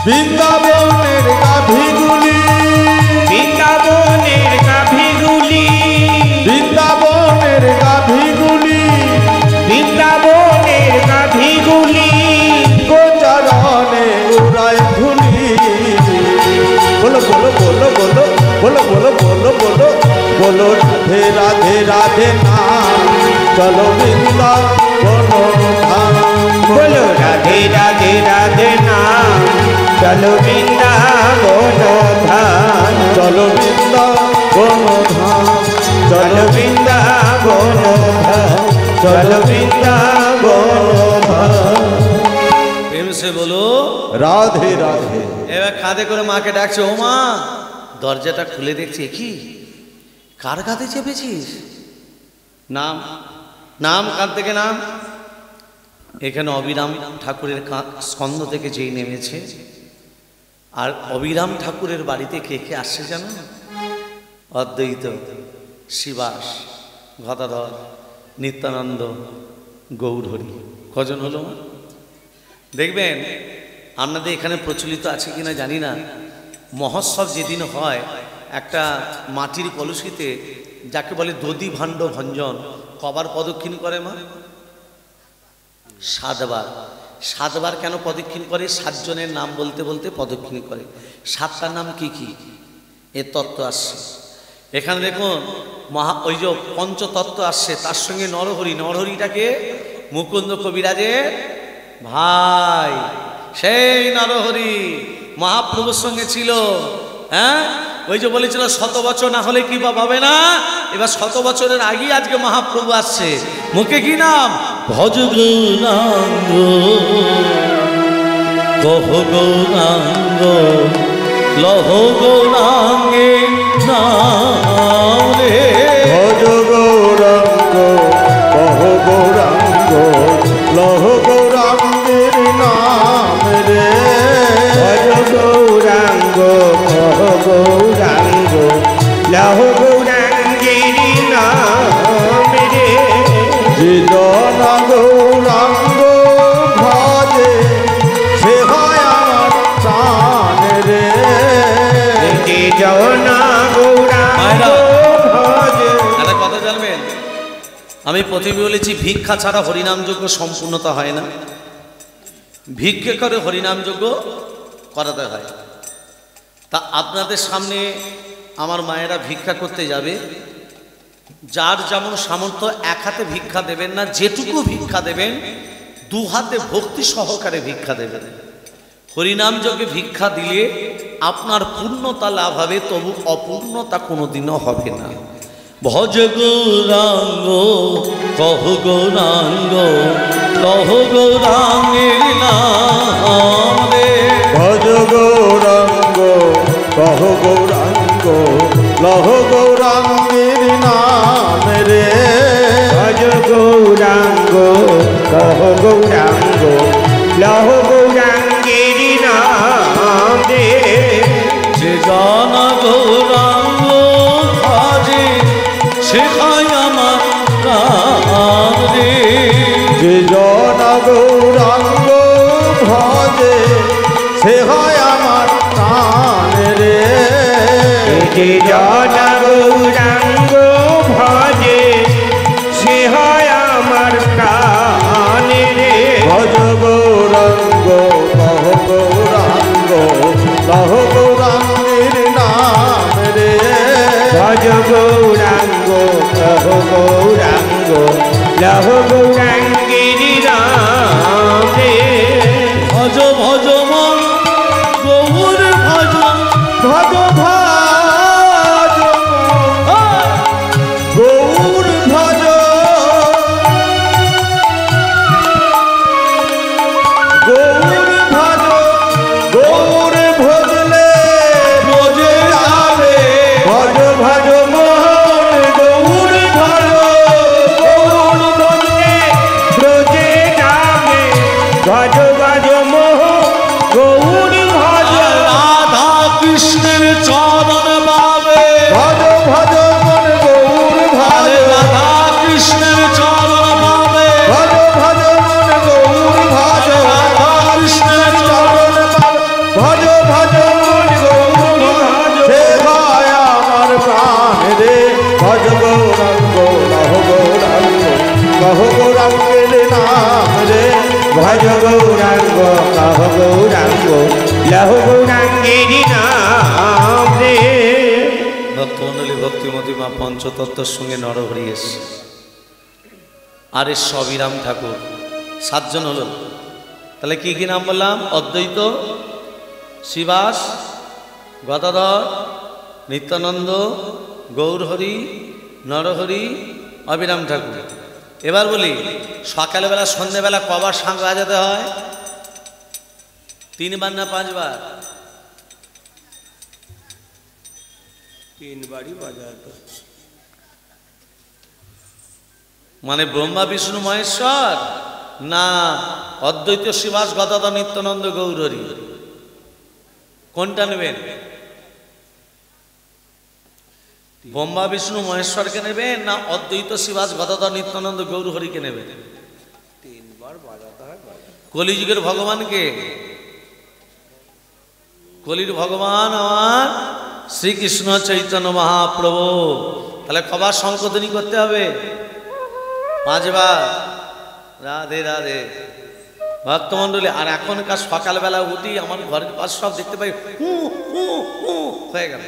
বৃন্দাবনের গাভীগুলি, বৃন্দাবনের গাভীগুলি, বৃন্দাবনের গাভীগুলি বৃন্দাবনের গাভীগুলি গোচরণে উড়ায় ধুলি। বলো বলো বলো বলো বলো বলো বলো বলো বলো রাধে রাধে রাধে নাম, চলো বৃন্দাবন ধাম। বলো রাধে রাধে রাধে নাম, চলো বৃন্দাবন ধাম। চলো বৃন্দাবন ধাম, চলো বৃন্দাবন ধাম, চলো বৃন্দাবন ধাম। প্রেম সে বলো রাধে রাধে। এবার কাঁধে করে মাকে ডাকছে, ও মা দরজাটা খুলে দেখছি, কি কার কাঁধে চেপেছিস? নাম নাম কাঁধ থেকে নাম। এখানে অবিরাম ঠাকুরের স্কন্ধ থেকে যেই নেমেছে, আর অবিরাম ঠাকুরের বাড়িতে কে কে আসছে জানো? অদ্বৈত, শিবাস, গদাধর, নিত্যানন্দ, গৌরহরি। কজন হলো? দেখবেন আপনাদের এখানে প্রচলিত আছে কিনা জানি না, মহোৎসব যেদিন হয় একটা মাটির কলসিতে যাকে বলে দধি ভাণ্ড ভঞ্জন কবার প্রদক্ষিণ করে মা? 7 বার। 7 বার কেন প্রদক্ষিণ করে? 7 জনের নাম বলতে বলতে প্রদক্ষিণ করে। 7টার নাম কি কি এর তত্ত্ব আসছে এখানে দেখুন। ওই যে পঞ্চতত্ত্ব আসছে, তার সঙ্গে নরহরি। নরহরিটাকে মুকুন্দ কবিরাজের ভাই, সেই নরহরি মহাপ্রভুর সঙ্গে ছিল। হ্যাঁ, ওই যে বলেছিল 100 বছর না হলে কি বা পাবে না। এবার 100 বছরের আগেই আজকে মহাপ্রভু আসছে। মুখে কি নাম? ভজ গৌরাঙ্গ, কহ গৌরাঙ্গ, লহ গৌরাঙ্গে নাম রে। ভজ গৌরাঙ্গ, কহ গৌরাঙ্গ, লহ গৌরাঙ্গের নাম রে। ভজ গৌরাঙ্গ, কহ গৌরাঙ্গ, লহ গৌরাঙ্গের নাম রে। যে জন গৌরাঙ্গ ভজে, সে হয় আমার প্রাণ রে। যে জন গৌরাঙ্গ ভজে। একটা কথা জানবেন, আমি প্রথমে বলেছি ভিক্ষা ছাড়া হরিনাম যজ্ঞ সম্পূর্ণতা হয় না। ভিক্ষে করে হরিনাম যজ্ঞ করাতে হয়। তা আপনাদের সামনে আমার মায়েরা ভিক্ষা করতে যাবে, যার যেমন সামর্থ্য এক হাতে ভিক্ষা দেবেন না, যেটুকু ভিক্ষা দেবেন 2 হাতে ভক্তি সহকারে ভিক্ষা দেবেন। হরিনাম যজ্ঞে ভিক্ষা দিলে আপনার পূর্ণতা লাভ হবে, তবু অপূর্ণতা কোনোদিনও হবে না। ভজ গৌরাঙ্গ, কহ গৌরাঙ্গ, লহ গৌরাঙ্গের নাম রে। ভজ গৌরাঙ্গ, কহ গৌরাঙ্গ, লহ গৌরাঙ্গের নাম রে। ভজ গৌরাঙ্গ, কহ গৌরাঙ্গ, লহ গৌরাঙ্গের নাম রে। যে জন গৌরাঙ্গ ভজে, সে হয় আমার প্রাণ রে। যে জন গৌরাঙ্গ ভজে, সে হয় আমার প্রাণ রে। যে জন গৌরাঙ্গ ভজে, কহ গৌরাঙ্গের নাম রে ভজ গৌরাঙ্গ কহ গৌরাঙ্গ লহ গৌরাঙ্গের নাম রে ভজ ভজ মন গৌর ভজ ভজ ভজ গৌর ভজ গৌর ভজ গৌর ভজলে ভজে যাবে ভজ ভজ মোহন গৌর ভজ গৌর ভজলে ব্রজে যাবে ভজ ভজ মোহ গৌর ভজ রাধা কৃষ্ণের চরণ পাবে ভজ ভজ মন গৌর ভজ রাধা কৃষ্ণের চরণ পাবে ভজ ভজ মন গৌর ভজ রাধা কৃষ্ণের চরণ ভজ ভজ মন গৌর ভজ হে ভাই আমার প্রাণ রে ভজ গৌরাঙ্গ লহ গৌরাঙ্গ কহ গৌরাঙ্গের নাম রে ভজ গৌরাঙ্গ কহ গৌরাঙ্গ লহ গৌরাঙ্গের নাম রে ভক্তমণ্ডলী ভক্তিমতী মা পঞ্চতত্ত্বর সঙ্গে নরহরি এসছে আর এস অবিরাম ঠাকুর 7 জন হলো। তাহলে কি কি নাম বললাম? অদ্বৈত, শিবাস, গদাধর, নিত্যানন্দ, গৌরহরি, নরহরি, অবিরাম ঠাকুর। এবার বলি সকালবেলা সন্ধ্যেবেলা কবার সাং বাজাতে হয়? 3 বার না 5 বার? 3 বারই বাজাতো। মানে ব্রহ্মা বিষ্ণু মহেশ্বর না অদ্বৈত শিবাস গদাধর নিত্যানন্দ গৌরহরি, কোনটা নেবেন? ব্রহ্মা বিষ্ণু মহেশ্বরকে নেবেন না অদ্বৈত শিবাস গদাধর নিত্যানন্দ গৌরহরিকে নেবেন? 3 বার বাজাতে হয়। কলিযুগের ভগবানকে, কলির ভগবান আমার শ্রীকৃষ্ণ চৈতন্য মহাপ্রভু। তাহলে কবার সংশোধনী করতে হবে? 5 বার। রাধে রাধে ভক্তমণ্ডলী। আর এখনকার সকালবেলা উঠি আমার ঘরের পাশ সব দেখতে পাই হু হু হু হয়ে গেল।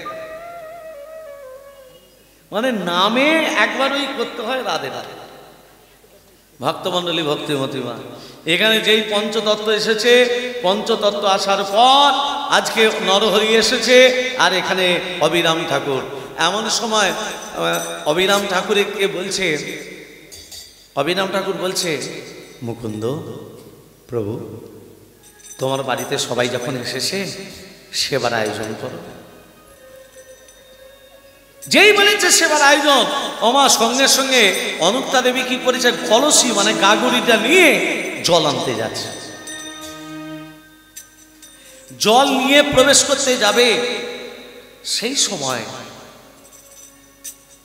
মানে নামে একবার ওই করতে হয় রাধে রাধে। ভক্তমণ্ডলী ভক্তিমতী মা, এখানে যেই পঞ্চতত্ত্ব এসেছে, পঞ্চতত্ত্ব আসার পর আজকে নরহরি এসেছে আর এখানে অবিরাম ঠাকুর। এমন সময় অবিরাম ঠাকুরকে বলছে, অবিরাম ঠাকুর বলছে, মুকুন্দ প্রভু তোমার বাড়িতে সবাই যখন এসেছে সেবার আয়োজন করো। যেই বলেছে সেবার আয়োজন, আমার সঙ্গে সঙ্গে অনুক্তা দেবী কি করেছে, কলসি মানে গাগুরিটা নিয়ে জল আনতে যাচ্ছে। জল নিয়ে প্রবেশ করতে যাবে, সেই সময়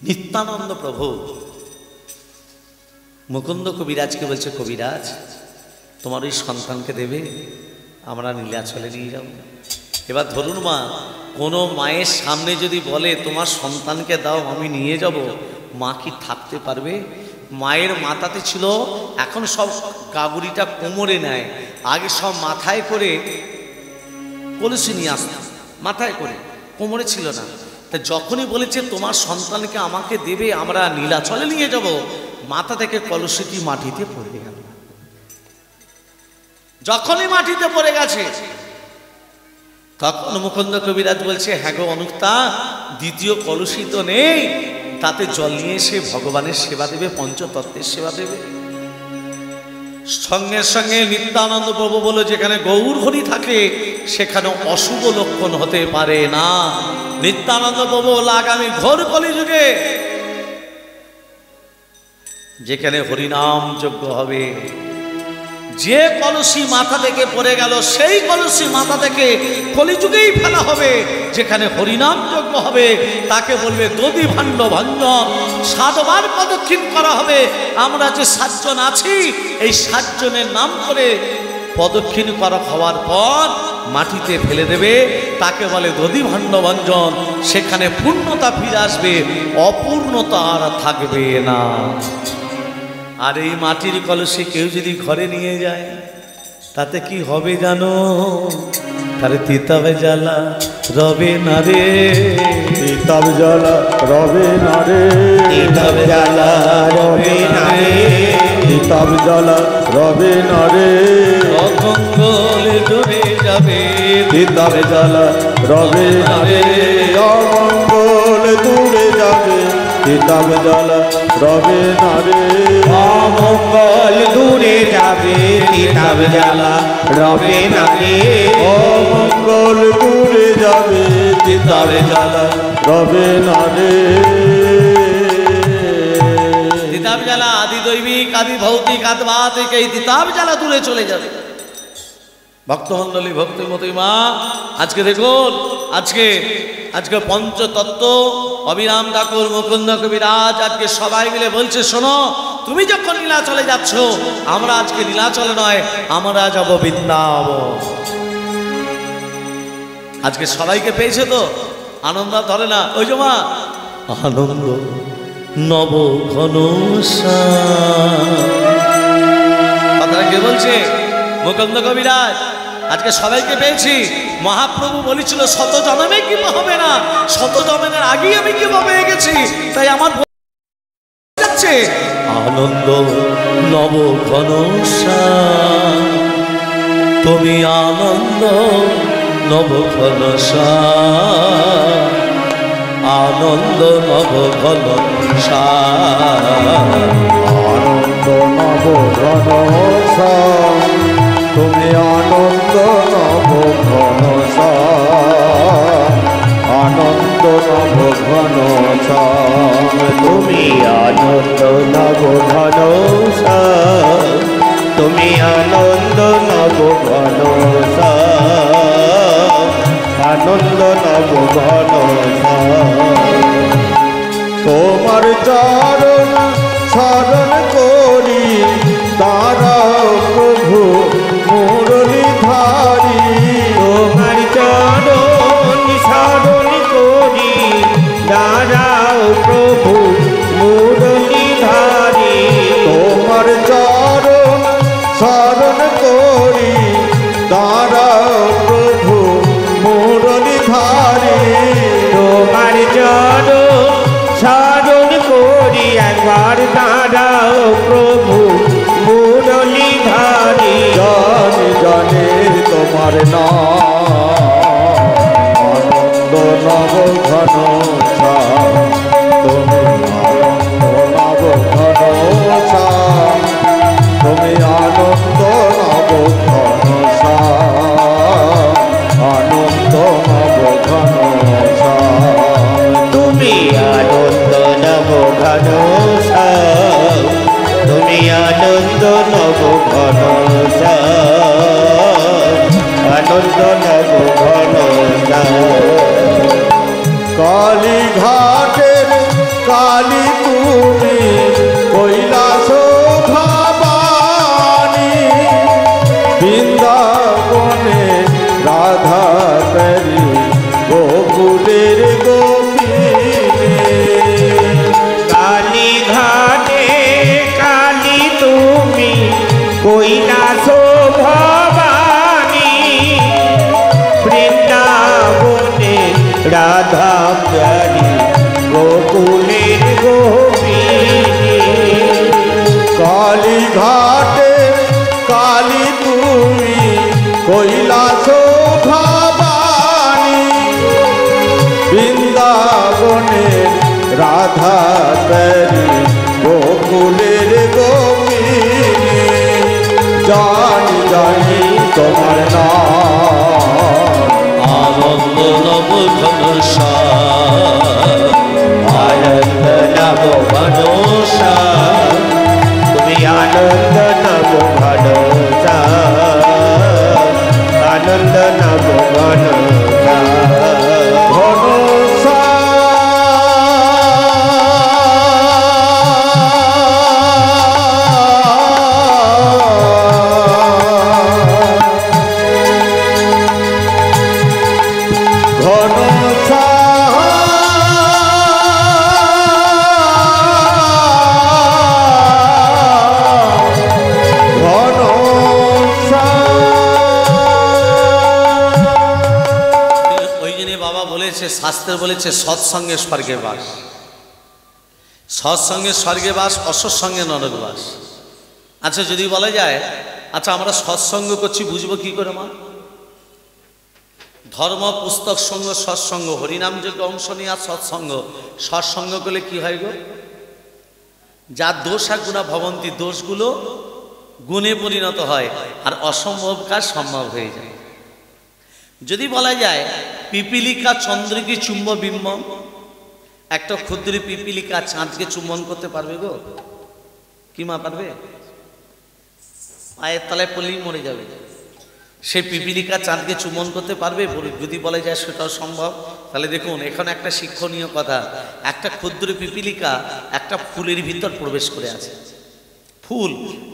নিত্যানন্দ প্রভু মুকুন্দ কবিরাজকে বলছে, কবিরাজ তোমার ওই সন্তানকে দেবে, আমরা নীলাচলে নিয়ে যাব। এবার ধরুন মা, কোনো মায়ের সামনে যদি বলে তোমার সন্তানকে দাও আমি নিয়ে যাব, মা কি থাকতে পারবে? মায়ের মাথাতে ছিল, এখন সব গাগুরিটা কোমরে নেয়, আগে সব মাথায় করে কলসি নিয়ে আসত, মাথায় করে, কোমরে ছিল না। তা যখনই বলেছে তোমার সন্তানকে আমাকে দেবে, আমরা নীলাচলে নিয়ে যাব, মাথা থেকে কলসিটি মাটিতে পড়ে গেল। যখনই মাটিতে পড়ে গেছে তখন মুকুন্দ কবিরাজ বলছে, হ্যাঁ গো অনুক্তা, দ্বিতীয় কলসি তো নেই, তাতে জল নিয়ে এসে ভগবানের সেবা দেবে, পঞ্চতত্ত্বের সেবা দেবে। সঙ্গে সঙ্গে নিত্যানন্দ প্রভু বলে, যেখানে গৌরহরি থাকে সেখানে অশুভ লক্ষণ হতে পারে না। নিত্যানন্দ প্রভু আগামী ঘোর কলিযুগে যেখানে হরিনাম যজ্ঞ হবে, যে কলসি মাথা থেকে পড়ে গেল সেই কলসি মাথা থেকে কলিযুগেই ফেলা হবে। যেখানে হরিনাম যজ্ঞ হবে তাকে বলবে দধি ভাণ্ড ভঞ্জন, 7 বার প্রদক্ষিণ করা হবে। আমরা যে 7 জন আছি, এই 7 জনের নাম করে প্রদক্ষিণ করা হওয়ার পর মাটিতে ফেলে দেবে, তাকে বলে দধি ভাণ্ড ভঞ্জন। সেখানে পূর্ণতা ফিরে আসবে, অপূর্ণতা আর থাকবে না। আর এই মাটির কলসি কেউ যদি ঘরে নিয়ে যায় তাতে কি হবে জানো? তারে তিতাবে জ্বালা রবে না রে, তিতাব জ্বালা রবে না রে, তিতাব জ্বালা রবে না রে, তিতাব জ্বালা রবে না রে, অমঙ্গল দূরে যাবে, তিতাব জ্বালা রবে না রে, অমঙ্গল দূরে যাবে, তিতাব জ্বালা রবে না রে, অমঙ্গল দূরে যাবে, তিতাব জ্বালা রবে না রে, অমঙ্গল দূরে যাবে, তিতাব জ্বালা রবে না রে। তিতাব জ্বালা আদি দৈবিক আদি ভৌতিক আধ্যাত্মিক এই তিতাব জ্বালা দূরে চলে যাবে। ভক্তমণ্ডলী ভক্তের মতোই মা আজকে দেখুন, আজকে পঞ্চতত্ত্ব অবিরাম ঠাকুর মুকুন্দ কবিরাজ আজকে সবাই মিলে বলছে, শোনো তুমি যখন নীলাচলে যাচ্ছ, আমরা আজকে নীলাচলে নয়, আমরা যাব বৃন্দাবন। আজকে সবাইকে পেয়েছে তো, আনন্দ ধরে না ওই যে মা, আনন্দ নব ঘন কথাটা কে বলছে? মুকুন্দ কবিরাজ। আজকে সবাইকে পেয়েছি। মহাপ্রভু বলেছিল শত জন্মে কি হবে না, শত জন্মের আগেই আমি কি পেয়ে গেছি, তাই আমার যাচ্ছে আনন্দ নব ঘন তুমি আনন্দ নব ঘন আনন্দ নব ঘন আনন্দ নব ঘন তুমি আনন্দ নব ঘন আনন্দ নব ঘন তুমি আনন্দ নব ঘন তুমি আনন্দ নব ঘন আনন্দ নব ঘন তোমার চরণ শরণ করি তারাও প্রভু মুরলীধারী, তোমার চরণ শরণ করি দাঁড়াও প্রভু মুরলীধারী, তোমার চরণ শরণ করি দাঁড়াও প্রভু মুরলীধারী, তোমার চরণ শরণ করি একবার দাঁড়াও প্রভু মুরলীধারী, জানি জানি তোমার নাম আনন্দ নব ঘন তুমি আনন্দ নব ঘন তুমি আনন্দ নব ঘন আনন্দ নব ঘন তুমি আনন্দ নব ঘন তুমি আনন্দ নব ঘন আনন্দ নব ঘন কালী ঘাটের কালী তুমি কৈলাস ভবানী, বৃন্দাবনে রাধা করি গোকুলের গোপিনী, কালী ঘাটে কালী তুমি কৈলাস ভবানী, বৃন্দাবনে রাধা প্যারি গোকুলের গোপিনী, কালী ঘাটে কালী তুমি কৈলাস ভবানী, বৃন্দাবনে রাধা করি গোকুলের গোপিনী, জানি জানি তোমার নাম আনন্দ নব ঘন আনন্দ নব ঘন তুমি আনন্দ নব ঘন আনন্দ নব ঘন ঘন ঘন শাস্ত্রে বলেছে সৎসঙ্গে স্বর্গে বাস, সৎসঙ্গে স্বর্গে বাস, অসৎসঙ্গে নরক বাস। আচ্ছা যদি বলা যায়, আচ্ছা আমরা সৎসঙ্গ করছি বুঝবো কি করে মা? ধর্ম পুস্তক সঙ্গ সৎসঙ্গ, হরিনাম যোগ্য অংশ নিয়ে আর সৎসঙ্গ, সৎসঙ্গ করলে কি হয় গো? যার দোষ আর গুণা ভবন্তি, দোষগুলো গুণে পরিণত হয় আর অসম্ভব কাজ সম্ভব হয়ে যায়। যদি বলা যায় পিপিলিকা চন্দ্রকে চুম্ব বিম্বম, একটা ক্ষুদ্র পিপিলিকা চাঁদকে চুম্বন করতে পারবে গো? কি মা পারবে? পায়ের তলায় পড়লেই মরে যাবে। সেই পিপিলিকা চাঁদকে চুম্বন করতে পারবে? যদি বলা যায় সেটাও সম্ভব। তাহলে দেখুন এখানে একটা শিক্ষণীয় কথা, একটা ক্ষুদ্র পিপিলিকা একটা ফুলের ভিতর প্রবেশ করে আছে। ফুল,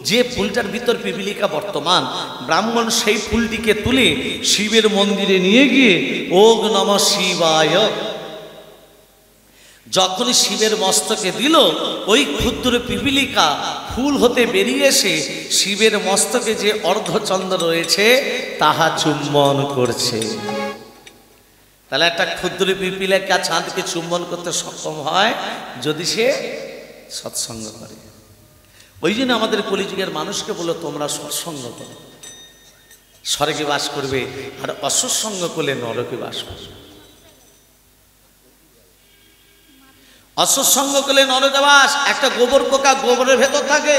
যে ফুলটার ভিতর পিপিলিকা বর্তমান, ব্রাহ্মণ সেই ফুলটিকে তুলে শিবের মন্দিরে নিয়ে গিয়ে ওম নমঃ শিবায় যখন শিবের মস্তকে দিল, ওই ক্ষুদ্র পিপিলিকা ফুল হতে বেরিয়ে এসে শিবের মস্তকে যে অর্ধচন্দ্র রয়েছে তাহা চুম্বন করছে। তাহলে একটা ক্ষুদ্র পিপিলিকা চাঁদকে চুম্বন করতে সক্ষম হয় যদি সে সৎসঙ্গ করে। ওই জন্য আমাদের কলিযুগের মানুষকে বলো তোমরা সৎসঙ্গ করো, স্বর্গে বাস করবে, আর অসৎসঙ্গ করলে নরকে বাস করবে। অসৎসঙ্গ করলে নরকে বাস। একটা গোবর পোকা গোবরের ভেতর থাকে,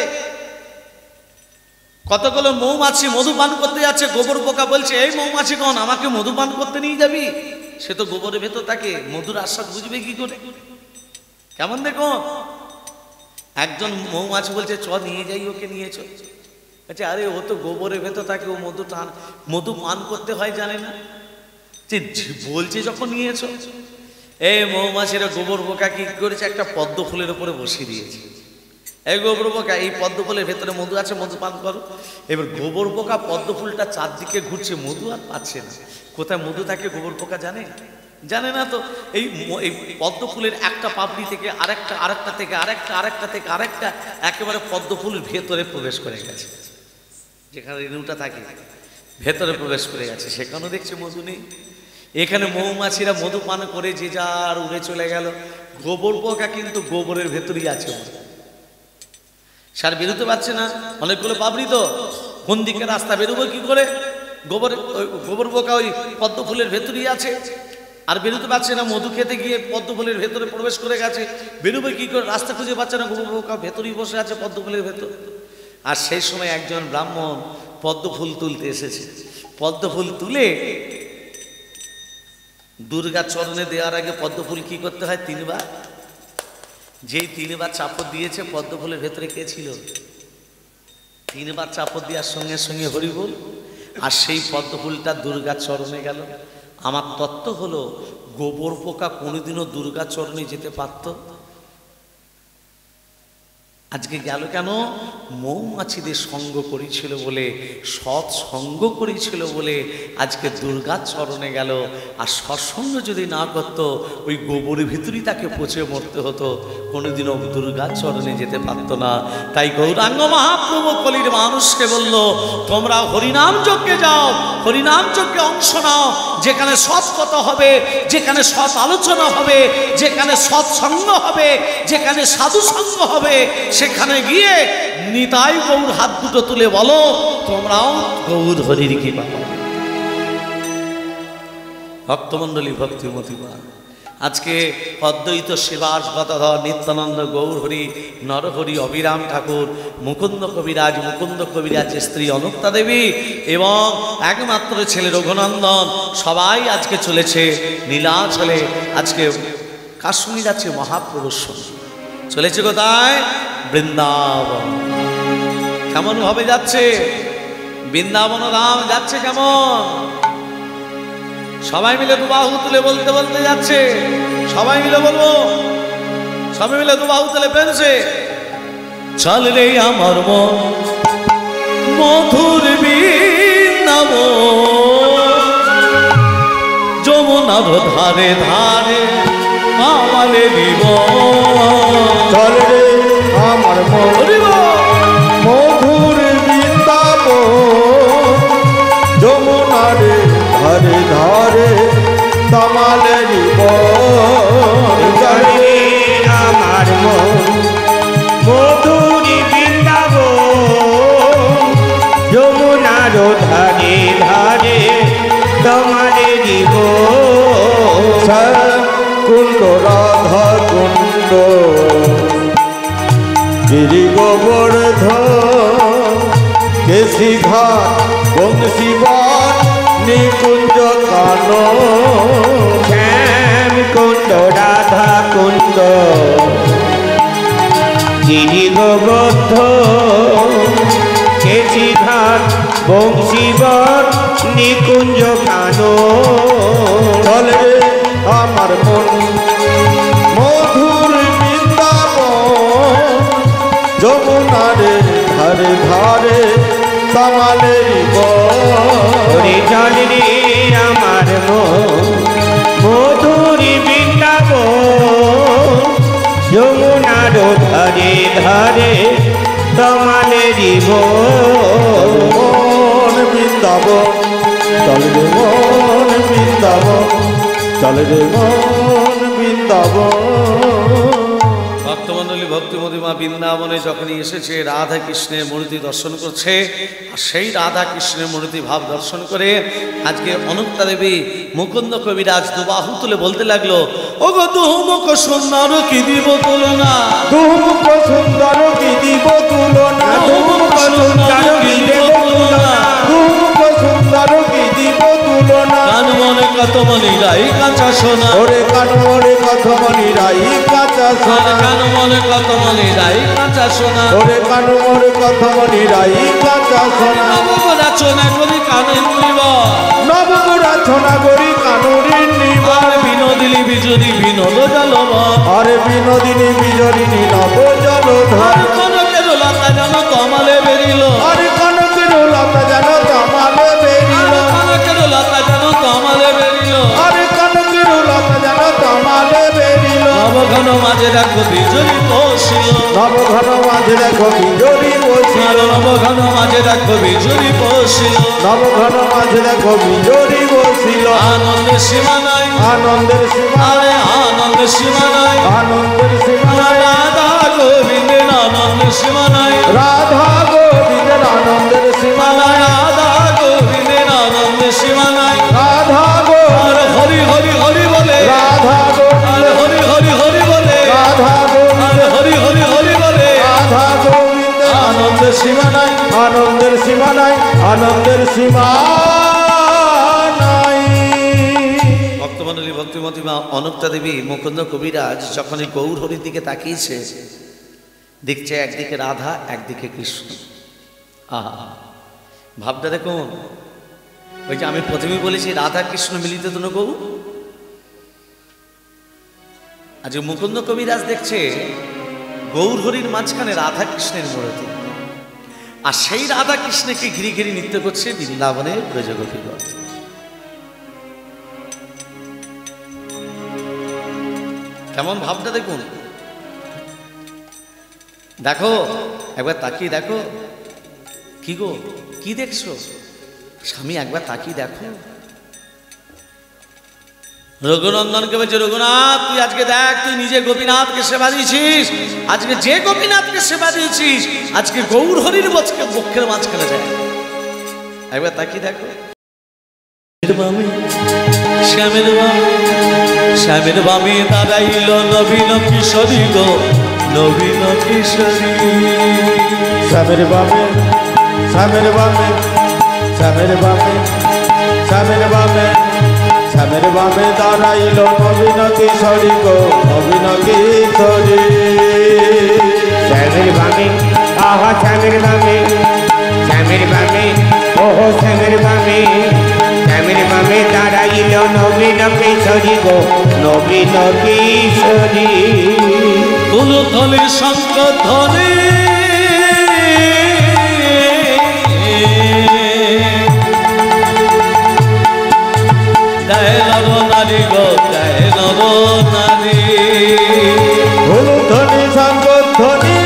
কতগুলো মৌমাছি মধু পান করতে যাচ্ছে, গোবর পোকা বলছে এই মৌমাছি কোন, আমাকে মধু পান করতে নিয়ে যাবি? সে তো গোবরের ভেতর থাকে, মধুর আস্বাদ বুঝবে কি করে? কেমন দেখো, একজন মৌমাছি বলছে চ নিয়ে যাই ওকে, নিয়ে চল। আচ্ছা আরে ও তো গোবরের ভেতর থাকে, ও মধু পান করতে হয় জানে না, যে বলছে যখন নিয়েছ। এই মৌমাছিরা গোবর পোকা কি করেছে, একটা পদ্ম ফুলের উপরে বসিয়ে দিয়েছে। এই গোবর পোকা, এই পদ্ম ফুলের ভেতরে মধু আছে, মধু পান করো। এবার গোবর পোকা পদ্ম ফুলটা চারদিকে ঘুরছে, মধু আর পাচ্ছে না। কোথায় মধু থাকে গোবর পোকা জানে? জানে না তো। এই পদ্ম ফুলের একটা পাপড়ি থেকে আরেকটা, আরেকটা থেকে আরেকটা, আরেকটা থেকে আরেকটা, একেবারে পদ্ম ফুলের ভেতরে প্রবেশ করে গেছে। যেখানে রেণুটা থাকে ভেতরে প্রবেশ করে গেছে, সেখানেও দেখছে মধু নেই। এখানে মৌমাছিরা মধু পান করে যে যার উড়ে চলে গেল। গোবর পোকা কিন্তু গোবরের ভেতরেই আছে, সার বেরোতে পারছে না, অনেকগুলো পাপড়ি তো, কোন দিকে রাস্তা বেরোবো কি করে? গোবর পোকা ওই পদ্ম ফুলের ভেতরেই আছে, আর বেরোতে পারছে না, মধু খেতে গিয়ে পদ্ম ফুলের ভেতরে প্রবেশ করে গেছে। বেরোবে কি করে, রাস্তা খুঁজে পাচ্ছে না, গোবর পোকা ভেতরেই বসে আছে পদ্ম ফুলের ভেতর। আর সেই সময় একজন ব্রাহ্মণ পদ্ম ফুল তুলতে এসেছে। পদ্ম ফুল তুলে দুর্গা চরণে দেওয়ার আগে পদ্ম ফুল কি করতে হয়? তিনবার। যেই তিনবার চাপড় দিয়েছে, পদ্ম ফুলের ভেতরে কে ছিল? তিনবার চাপড় দেওয়ার সঙ্গে সঙ্গে হরি বল, আর সেই পদ্ম ফুলটা দুর্গা চরণে গেল। আমার তত্ত্ব হলো গোবর পোকা কোনোদিনও দুর্গা চরণে যেতে পারত? আজকে গেল কেন? মৌমাছিদের সঙ্গ করেছিল বলে, সৎ সঙ্গ করেছিল বলে আজকে দুর্গার চরণে গেল। আর সৎসঙ্গ যদি না করত, ওই গোবরের ভিতরেই তাকে পচে মরতে হতো, কোনোদিনও দুর্গার চরণে যেতে পারত না। তাই গৌরাঙ্গ মহাপ্রভু কলির মানুষকে বলল, তোমরা হরিনাম যজ্ঞে যাও, হরিনাম যজ্ঞে অংশ নাও। যেখানে সৎ কথা হবে, যেখানে সৎ আলোচনা হবে, যেখানে সৎসঙ্গ হবে, যেখানে সাধু সঙ্গ হবে, সেখানে গিয়ে নিতাই গৌর হাত দুটো তুলে বলো তোমরাও গৌর হরির কৃপা পাবে। ভক্তমণ্ডলী ভক্তিমতিবা, আজকে অদ্বৈত শিবাস গদাধর নিত্যানন্দ গৌর হরি নরহরি অবিরাম ঠাকুর মুকুন্দ কবিরাজের স্ত্রী অনুক্তা দেবী এবং একমাত্র ছেলে রঘুনন্দন সবাই আজকে চলেছে নীলাচলে। আজকে কাশ্মীর যাচ্ছে মহাপুরুষ, চলেছে কোথায়? বৃন্দাবন। কেমন ভাবে যাচ্ছে? বৃন্দাবন রাম যাচ্ছে কেমন? সবাই মিলে দুবাহু তুলে বলতে বলতে যাচ্ছে। সবাই মিলে বলবো, সবাই মিলে দুবাহু তুলে পেনছে। চল রে আমার মন মধুর বৃন্দাবন, যমুনার ধারে ধারে আমারে দিব। চল রে আমার মন মধুর বৃন্দাবন, যমুনার ধারে ধারে তমালেরই বন চলে আমার মন মধুরী বৃন্দাবন যমুনার ধারে ধারে তোমারেরই বন কুণ্ড রাধা কুণ্ড গিরি গোবর্ধন কেশি ঘাট বংশী বন নিকুঞ্জ কানন শ্যাম কুণ্ড রাধা কুণ্ড গিরি গোবর্ধন কেশি ঘাট বংশীবন নিকুঞ্জ কানন চলে আমার মন মধুর বৃন্দাবন যমুনারে ধারে ধারে তমালেরই বন চলে রে আমার মন মধুরী বৃন্দাবন যমুনার ধারে ধারে তোমালেরই মন বৃন্দাবন চলে রে মন বৃন্দাবন চলে রে মন বৃন্দাবন ভক্তমণ্ডলী ভক্তিমতী মা বৃন্দাবনে যখনই এসেছে রাধা কৃষ্ণের মূর্তি দর্শন করছে আর সেই রাধা কৃষ্ণের মূর্তি ভাব দর্শন করে আজকে অনন্তা দেবী মুকুন্দ কবিরাজ দুবাহু তুলে বলতে লাগলো ও গো দুমুখ সুন্দর কি দিব তুলনা দুমুখ সুন্দর কি দিব তুলনা দুমুখ সুন্দর কি দিব তুলনা দুমুখ সুন্দর কি দিব তুলনা কান মনে কত মনি রাই কাঁচা সোনা ওরে কান মনে কত মনি রাই কাঁচা সোনা কান মনে কত মনি রাই কাঁচা সোনা ওরে কান মনে কত মনি রাই কাঁচা সোনা নবগোরা চোনা করি কানে নিব নবগুড়া ছোনা গরি কানুরির নিবা আর বিনোদিনী বিজুরি বিনোদ জলব আরে বিনোদিনী বিজরিনী নব জলধর আর কনকের লতা যেন কমালে বেরিল আরে কনকের লতা যেন তমালে বেরিল কনকের লতা যেন কমালে বেরিল আরে কনকের লতা যেন তমালে বেরিল নবঘন মাঝে দেখো বিজুরি বসিল নবঘন মাঝে দেখো বিজরি বসিল নবঘন মাঝে দেখো বিজুরি বসিল নবঘন মাঝে দেখো বিজরি বসিল আনন্দের সীমা নাই আনন্দের সীমা আরে আনন্দের সীমা নাই আনন্দের সীমা রাধা গোবিন্দের আনন্দের সীমা নাই রাধা গোবিন্দের আনন্দের সীমা রাধা গোবিন্দের আনন্দের সীমা নাই রাধা গো আর হরি হরি হরি বলে রাধা গো আর হরি হরি হরি বলে রাধা গো আর হরি হরি হরি বলে রাধা গোবিন্দের আনন্দের সীমা নাই আনন্দের সীমা নাই আনন্দের সীমা নাই ভক্তমণ্ডলী ভক্তিমতী মা অনন্তা দেবী মুকুন্দ কবিরাজ যখন এই গৌর হরির দিকে তাকিয়েছে দেখছে একদিকে রাধা একদিকে কৃষ্ণ আহা ভাবটা দেখুন ওই যে আমি প্রথমেই বলেছি রাধা কৃষ্ণ মিলিত তনু গৌ আজ মুকুন্দ কবিরাজ দেখছে গৌর হরির মাঝখানে রাধা কৃষ্ণের মূর্তি আর সেই রাধা কৃষ্ণকে ঘিরে ঘিরে নৃত্য করছে বৃন্দাবনের ব্রজগোপীগণ কেমন ভাবটা দেখুন দেখো একবার তাকিয়ে দেখো কি গো কি দেখছো স্বামী একবার তাকিয়ে দেখো রঘুনন্দনকে বলছে রঘুনাথ তুই আজকে দেখ তুই নিজে গোপীনাথকে সেবা দিয়েছিস আজকে যে গোপীনাথকে সেবা দিয়েছিস আজকে গৌর হরির বক্ষের মাঝখানে যায় একবার তাকিয়ে দেখো শ্যামের বামে শ্যামের বামে দাঁড়াইল নবীন কিশোরী গো নবীন কিশোরী শ্যামের বামে শ্যামের বামে শ্যামের বামে শ্যামের বামে শ্যামের বামে দাঁড়াইল নবীন কিশোরী গো নবীন কিশোরী শ্যামের বামে আহা শ্যামের বামে শ্যামের বামে ওহো শ্যামের বামে শ্যামের বামে দাঁড়াইল নবীন কিশোরী গো নবীন কিশোরী কুলথলি শঙ্খ ধ্বনি দেয় নর নারী গো দেয় নর নারী ধ্বনি শঙ্খধ্বনি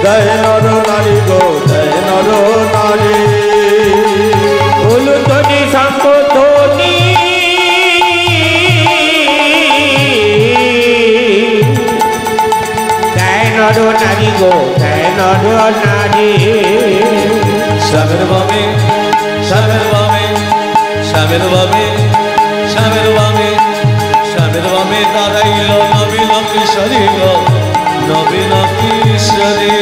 জয় নর নারী গো জয় নারী শ্যামের বামে শ্যামের বামে শ্যামের বামে শ্যামের বামে শ্যামের বামে দাঁড়াইল নবীন কিশোরী গো নবীন কিশোরী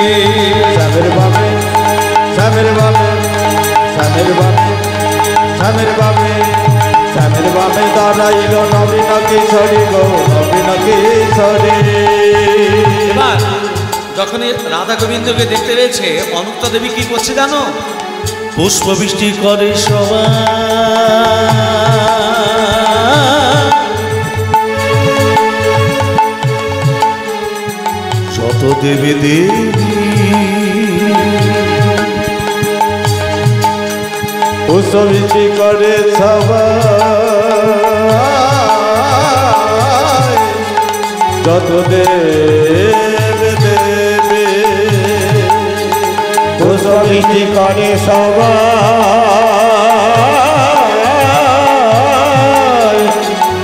শ্যামের বামে শ্যামের বামে শ্যামের বামে শ্যামের বামে শ্যামের বামে দাঁড়াইল নবীন কিশোরী গো নবীন কিশোরী। এবার যখনই রাধা গোবিন্দকে দেখতে পেয়েছে অনন্তা দেবী কি করছে জানো? পুষ্প বৃষ্টি করে সবাই যত দেবী দেবী পুষ্পবৃষ্টি করে সবাই যত দেব দেবে পুষ্পবৃষ্টি করে সবাই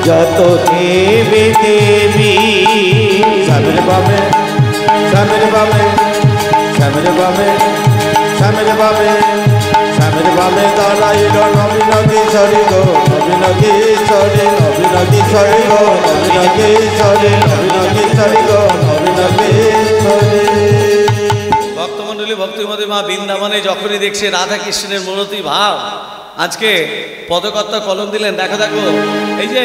যত দেবী দেবী শ্যামের বামে শ্যামের বামে শ্যামের বামে শ্যামের বামে শ্যামের বামে দাঁড়াইল নবীন কিশোরী গো নবীন কিশোরী নবীন কিশোরী গো নবীন কিশোরী নবীন কিশোরী গো নবীন কিশোরী। ভক্তমণ্ডলী ভক্তিমতী মা বৃন্দাবনে যখনই দেখছে রাধা কৃষ্ণের মূলতি ভাব, আজকে পদকর্তা কলম দিলেন। দেখো দেখো এই যে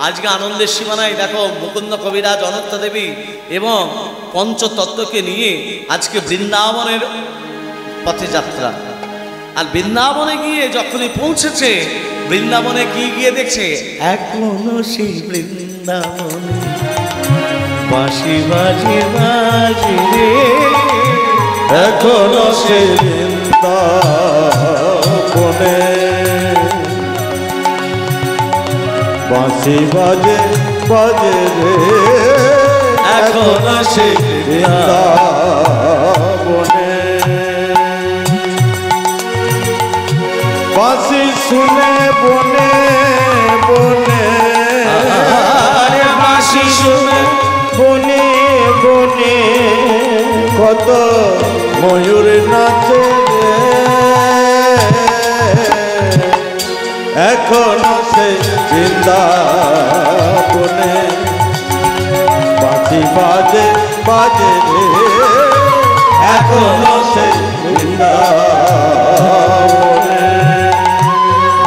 আজকে আনন্দের সীমানায় দেখো মুকুন্দ কবিরাজ অনন্তা দেবী এবং পঞ্চতত্ত্বকে নিয়ে আজকে বৃন্দাবনের পথে যাত্রা। আর বৃন্দাবনে গিয়ে যখনই পৌঁছেছে, বৃন্দাবনে কি গিয়ে দেখছে? এখনো সেই বৃন্দাবনে বাঁশি বাজে বাজে রে, এখনো সে বৃন্দাবনে বাঁশি বাজে বাজে রে, এখনো সে বৃন্দাবনে বাঁশি শুনে বনে বনে বাঁশি শুনে বনে বনে কত ময়ূর নাচে রে, এখনো সে বৃন্দাবনে বাঁশি বাজে বাজে রে, এখনো সে বৃন্দাবনে।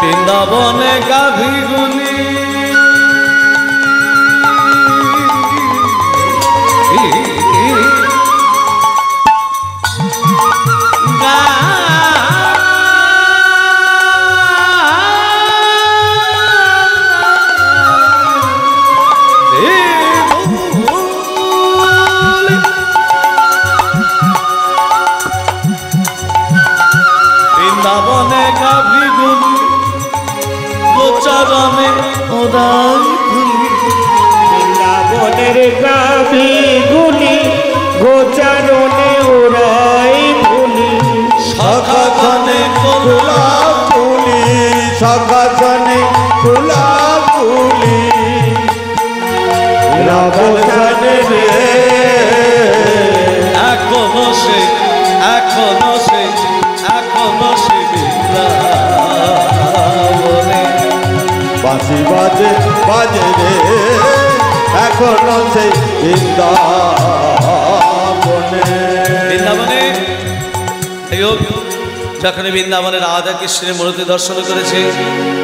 বৃন্দাবনে গাভী গুলি বৃন্দাবনে গাভী গুলি গোচরণে ওরাই ভুলি, বৃন্দাবনের গাভী গুলি গোচারণে ওরাই ভুলি, সখাখানে করুলা ফুলি সখাখানে ফুলা ফুলি রাবণে রে, এখনো সে এখনো সে এখনো সে বৃন্দাবনে বাঁশি বাজে বাজে রে, এখনো সেই বৃন্দাবনে। বৃন্দাবনে যখন বৃন্দাবনে রাধা কৃষ্ণের মূর্তি দর্শন করেছে,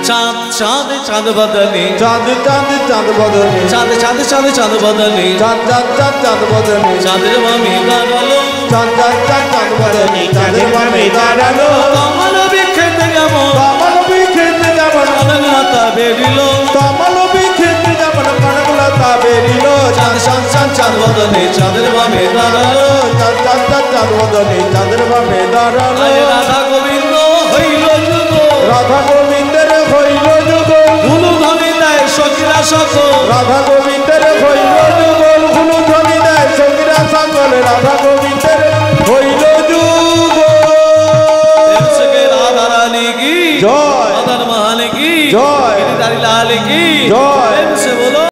চাঁদ চাঁদ চাঁদ বদনে চাঁদ চাঁদ চাঁদ বদনে চাঁদ চাঁদ চাঁদ চাঁদ বদনে চাঁদ চাঁদ চাঁদ চাঁদ বদনে চাঁদের বামে দাঁড়ালো চাঁদ চাঁদ চাঁদ চাঁদ বদনে চাঁদের বামে দাঁড়ালো, কমল বিক্ষেতে যেমন কমল বিক্ষেতে যেমন কনকলতা বেরিল, কমল বিক্ষেতে যেমন কনকলতা বেরিল, চাঁদ চাঁদ চাঁদ চাঁদ বদনে চাঁদের বামে দাঁড়ালো, চাঁদ চাঁদ চাঁদ চাঁদ বদনে চাঁদের বামে দাঁড়ালো। আরে রাধা গোবিন্দ হইল যুগ, রাধা গোবিন্দের হইল যুগল, গুরু ধনে দেয় সখিরা সকল, রাধা গোবিন্দের হইল যুগল,